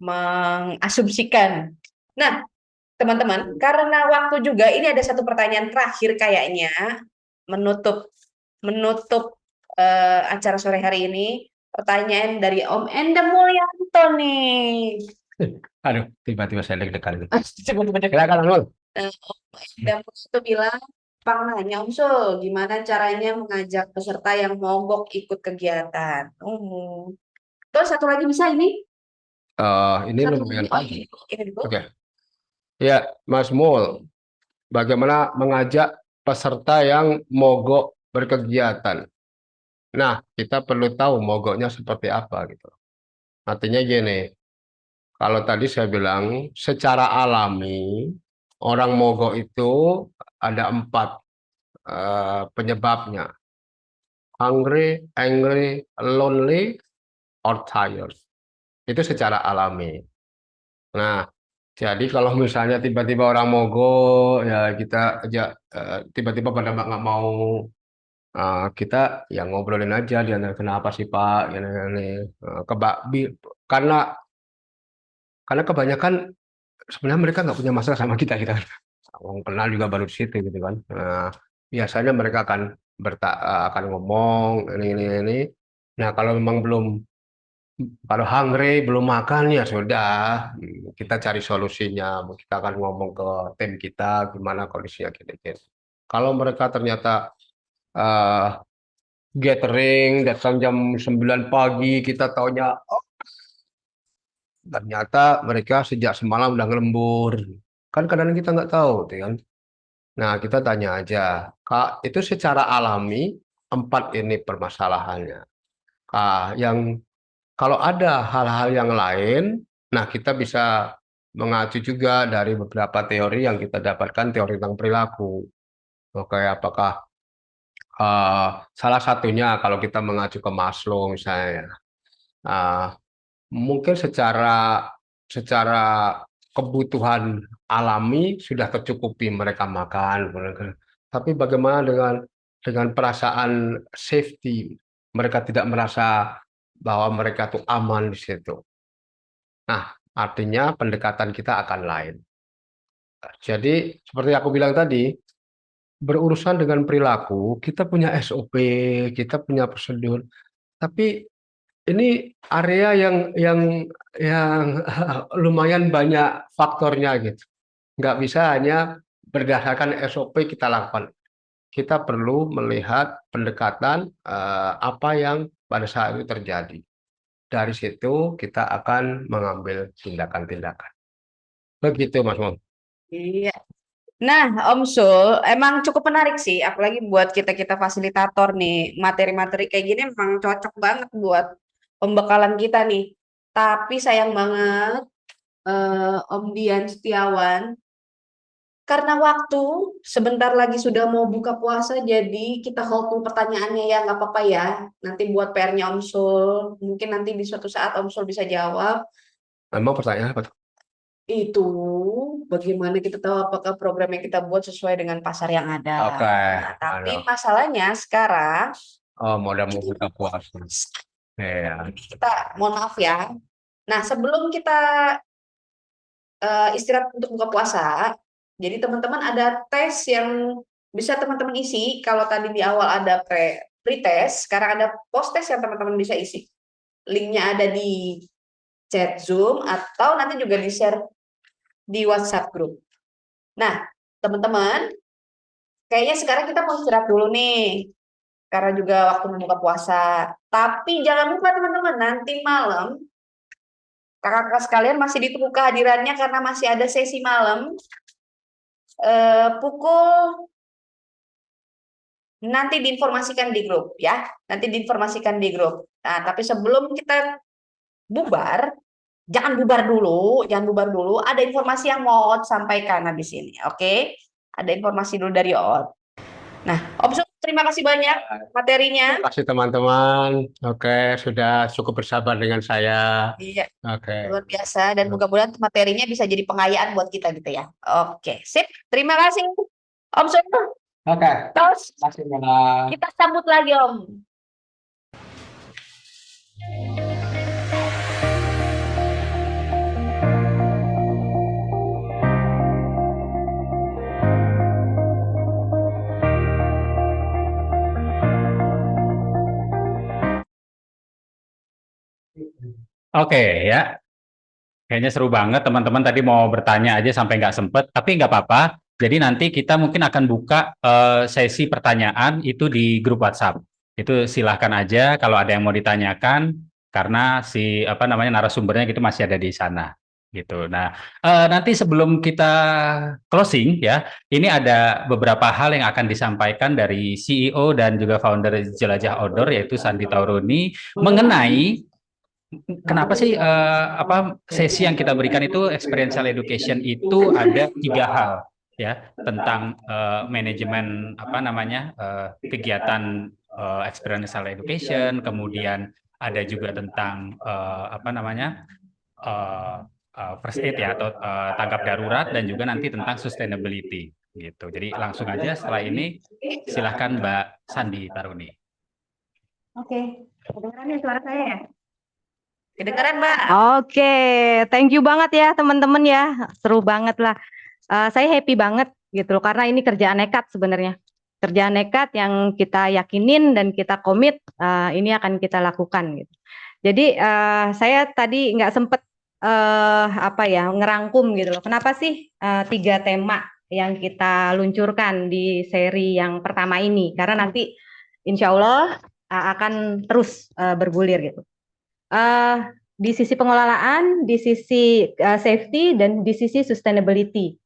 mengasumsikan. Nah, teman-teman, karena waktu juga, ini ada satu pertanyaan terakhir kayaknya menutup menutup acara sore hari ini. Pertanyaan dari Om Enda Mulyanto nih. aduh, tiba-tiba saya deg-degan. Coba-coba. Silakan, Nul. Om Enda Mulyanto bilang, Pang nanya Om Sul, gimana caranya mengajak peserta yang mogok ikut kegiatan? Terus satu lagi bisa ini? Ini Satu lumayan lagi. panjang. Ini dulu. Oke. Ya, Mas Mul, bagaimana mengajak peserta yang mogok berkegiatan? Nah, kita perlu tahu mogoknya seperti apa gitu. Artinya gini, kalau tadi saya bilang secara alami orang mogok itu ada 4 penyebabnya: hungry, angry, lonely, or tired. Itu secara alami. Nah, Jadi kalau misalnya tiba-tiba orang mogok, ya kita aja tiba-tiba pada nggak mau, kita ya ngobrolin aja dia nanya, kenapa sih Pak, ini karena kebanyakan sebenarnya mereka nggak punya masalah sama kita kita. Orang kenal juga baru di situ gitu kan. Biasanya mereka akan ngomong ini. Nah kalau memang kalau hungry belum makan ya sudah. Kita cari solusinya. Kita akan ngomong ke tim kita gimana kondisinya gitu. Kalau mereka ternyata eh, gathering datang jam 9 pagi, kita taunya oh, ternyata mereka sejak semalam udah ngelembur. Kan kadang kita nggak tahu tuh kan. Nah, kita tanya aja, Kak, itu secara alami empat ini permasalahannya. Yang kalau ada hal-hal yang lain, nah kita bisa mengacu juga dari beberapa teori yang kita dapatkan, teori tentang perilaku. Oke, apakah eh, salah satunya kalau kita mengacu ke Maslow misalnya, ah, mungkin secara kebutuhan alami sudah tercukupi mereka makan, tapi bagaimana dengan perasaan safety? Mereka tidak merasa bahwa mereka tuh aman di situ. Nah, artinya pendekatan kita akan lain. Jadi, seperti aku bilang tadi, berurusan dengan perilaku, kita punya SOP, kita punya prosedur, tapi ini area yang lumayan banyak faktornya gitu. Nggak bisa hanya berdasarkan SOP kita lakukan. Kita perlu melihat pendekatan apa yang pada saat itu terjadi. Dari situ kita akan mengambil tindakan-tindakan. Begitu, Mas Mom. Iya. Nah, Om Sul, emang cukup menarik sih, apalagi buat kita-kita fasilitator nih. Materi-materi kayak gini emang cocok banget buat pembekalan kita nih. Tapi sayang banget, Om Dian Setiawan, karena waktu sebentar lagi sudah mau buka puasa, jadi kita hold dulu pertanyaannya ya, nggak apa-apa ya. Nanti buat PR-nya Om Sul, mungkin nanti di suatu saat Om Sul bisa jawab. Memang pertanyaan apa tuh? Itu bagaimana kita tahu apakah program yang kita buat sesuai dengan pasar yang ada. Oke. Nah, tapi masalahnya sekarang Oh, mau buka puasa. Ya. kita, mohon maaf ya. Nah, sebelum kita istirahat untuk buka puasa, jadi teman-teman ada tes yang bisa teman-teman isi. Kalau tadi di awal ada pre-test, sekarang ada post-test yang teman-teman bisa isi. Linknya ada di chat Zoom atau nanti juga di-share di WhatsApp group. Nah, teman-teman, kayaknya sekarang kita mau istirahat dulu nih, karena juga waktu membuka puasa. Tapi jangan lupa teman-teman, nanti malam kakak-kakak sekalian masih ditunggu kehadirannya karena masih ada sesi malam. Pukul nanti diinformasikan di grup ya. Nanti diinformasikan di grup. Nah, tapi sebelum kita bubar, jangan bubar dulu, jangan bubar dulu. Ada informasi yang mau Oot sampaikan habis ini, oke? Ada informasi dulu dari Oot. Nah, Om Sul, terima kasih banyak materinya. Terima kasih teman-teman. Oke, sudah cukup bersabar dengan saya. Iya, Oke. luar biasa. Dan mudah-mudahan materinya bisa jadi pengayaan buat kita gitu ya. Oke, sip. Terima kasih, Om Sul. Oke. Terus Terima kasih, Mbak. kita sambut lagi, Om. Oke ya, kayaknya seru banget teman-teman tadi mau bertanya aja sampai nggak sempet, tapi nggak apa-apa. Jadi nanti kita mungkin akan buka sesi pertanyaan itu di grup WhatsApp. Itu silahkan aja kalau ada yang mau ditanyakan, karena si apa namanya narasumbernya gitu masih ada di sana. Gitu. Nah, nanti sebelum kita closing ya, ini ada beberapa hal yang akan disampaikan dari CEO dan juga founder Jelajah Outdoor yaitu Sandi Tauruni mengenai kenapa sih sesi yang kita berikan itu experiential education itu ada 3 hal ya tentang manajemen kegiatan experiential education, kemudian ada juga tentang first aid ya atau tanggap darurat dan juga nanti tentang sustainability gitu. Jadi langsung aja setelah ini silahkan Mbak Sandi Taruni. Oke, kedengeran ya suara saya ya? Kedengeran, Mbak? Oke, thank you banget ya teman-teman ya, seru banget lah. Saya happy banget gitu loh, karena ini kerjaan nekat sebenarnya. Kerjaan nekat yang kita yakinin dan kita komit, ini akan kita lakukan gitu. Jadi saya tadi nggak sempet ngerangkum gitu loh. Kenapa sih 3 tema yang kita luncurkan di seri yang pertama ini? Karena nanti insya Allah akan terus bergulir gitu. Di sisi pengelolaan, di sisi safety, dan di sisi sustainability.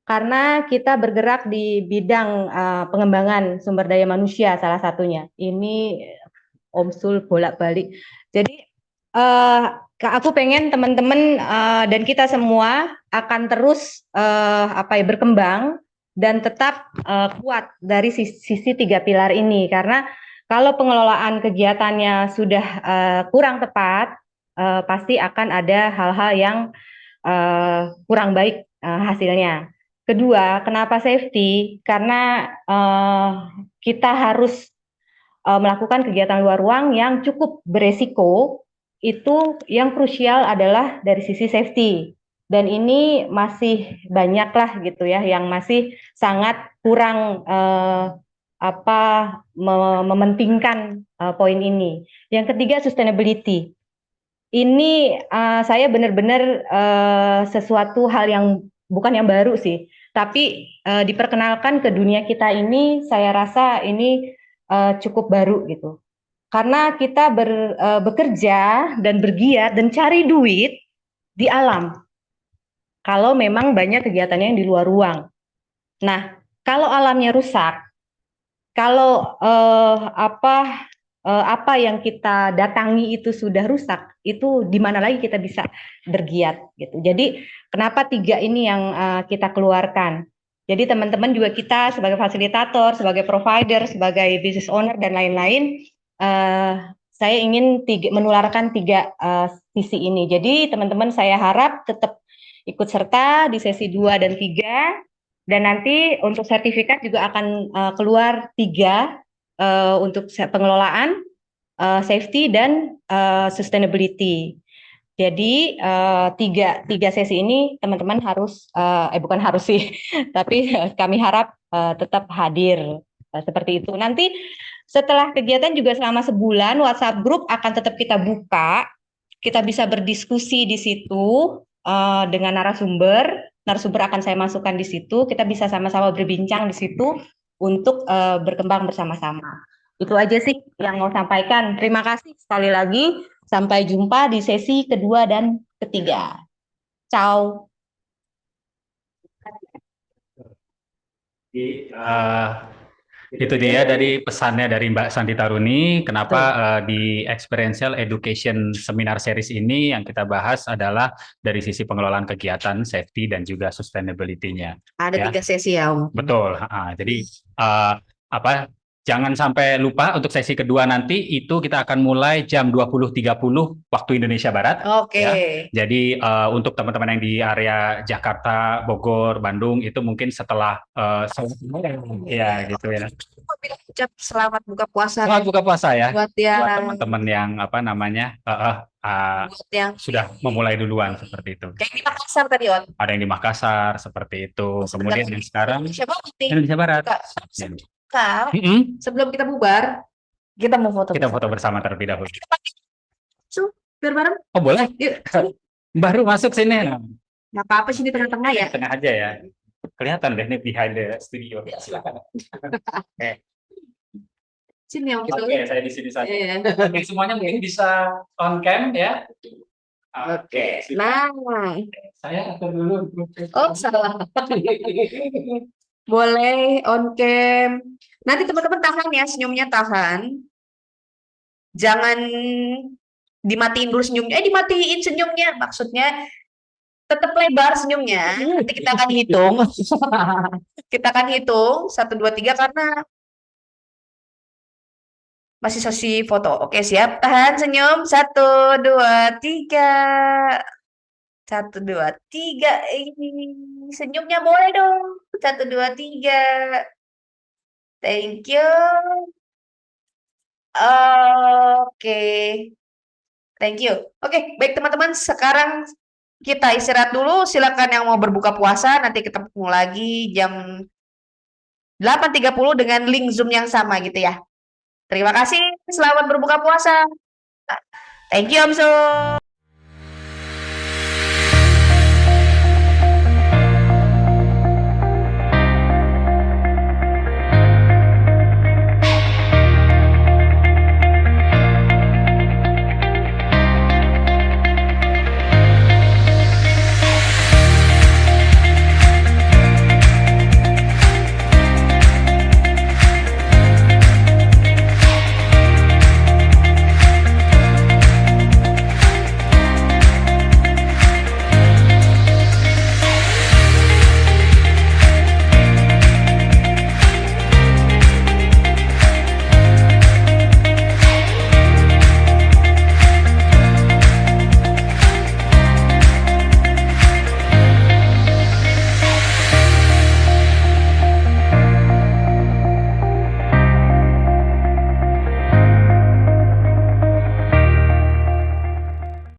Karena kita bergerak di bidang pengembangan sumber daya manusia salah satunya. Ini Om Sul bolak-balik. Jadi aku pengen teman-teman dan kita semua akan terus berkembang dan tetap kuat dari sisi 3 pilar ini. Karena kalau pengelolaan kegiatannya sudah kurang tepat, pasti akan ada hal-hal yang kurang baik hasilnya. Kedua, kenapa safety? Karena kita harus melakukan kegiatan luar ruang yang cukup beresiko. Itu yang krusial adalah dari sisi safety. Dan ini masih banyak lah gitu ya, yang masih sangat kurang mementingkan poin ini. Yang ketiga, sustainability. Ini saya benar-benar sesuatu hal yang bukan yang baru sih, tapi diperkenalkan ke dunia kita ini, saya rasa ini cukup baru gitu. Karena kita bekerja dan bergiat dan cari duit di alam. Kalau memang banyak kegiatannya yang di luar ruang. Nah, kalau alamnya rusak, kalau apa yang kita datangi itu sudah rusak, itu di mana lagi kita bisa bergiat gitu. Jadi kenapa 3 ini yang kita keluarkan? Jadi teman-teman juga kita sebagai fasilitator, sebagai provider, sebagai business owner dan lain-lain, saya ingin menularkan 3 sisi ini. Jadi teman-teman saya harap tetap ikut serta di sesi 2 dan 3, dan nanti untuk sertifikat juga akan keluar 3 untuk pengelolaan, safety, dan sustainability. Jadi 3 sesi ini teman-teman harus, bukan harus sih, tapi kami harap tetap hadir seperti itu. Nanti setelah kegiatan juga selama sebulan WhatsApp group akan tetap kita buka, kita bisa berdiskusi di situ dengan narasumber akan saya masukkan di situ, kita bisa sama-sama berbincang di situ untuk berkembang bersama-sama. Itu aja sih yang mau sampaikan. Terima kasih sekali lagi. Sampai jumpa di sesi kedua dan ketiga. Ciao. Itu dia dari pesannya dari Mbak Sandi Taruni. Kenapa di Experiential Education Seminar Series ini yang kita bahas adalah dari sisi pengelolaan kegiatan, safety, dan juga sustainability-nya. Ada 3 sesi ya, Om. Betul. Jadi jangan sampai lupa untuk sesi kedua nanti itu kita akan mulai jam 20.30 waktu Indonesia Barat. Oke. Ya. Jadi untuk teman-teman yang di area Jakarta, Bogor, Bandung itu mungkin setelah ya gitu ya. Ucap selamat buka puasa. Selamat buka puasa ya. Buat Buat teman-teman yang buat yang sudah memulai duluan seperti itu. kayak di Makassar tadi, On. Ada yang di Makassar seperti itu. Kemudian yang sekarang Indonesia Barat. Kak, sebelum kita bubar, kita mau foto. Kita foto bersama terlebih dahulu. Biar bareng. Oh boleh? Yuk. Baru masuk sini. Nggak apa-apa sih di tengah-tengah ya. Tengah aja ya. Kelihatan deh ini behind the studio. Silakan. Oke. Sini yang gitu. Oke, saya di sini saja. Iya. Oke, semuanya mungkin bisa on cam ya. Oke. Nah, Saya atur dulu. oh salah. Boleh on cam. Nanti teman-teman tahan ya, senyumnya tahan. Jangan dimatiin dulu senyumnya. Dimatiin senyumnya. Maksudnya tetap lebar senyumnya. Nanti kita akan hitung. Kita akan hitung 1, 2, 3 karena masih sesi foto. Oke, siap. Tahan senyum. 1, 2, 3. 1, 2, 3. Ini senyumnya boleh dong. 1, 2, 3. Thank you. Oke. Thank you. Oke, baik teman-teman, sekarang kita istirahat dulu. Silakan yang mau berbuka puasa, nanti ketemu lagi jam 8.30 dengan link Zoom yang sama gitu ya. Terima kasih, selamat berbuka puasa. Thank you Om Sul.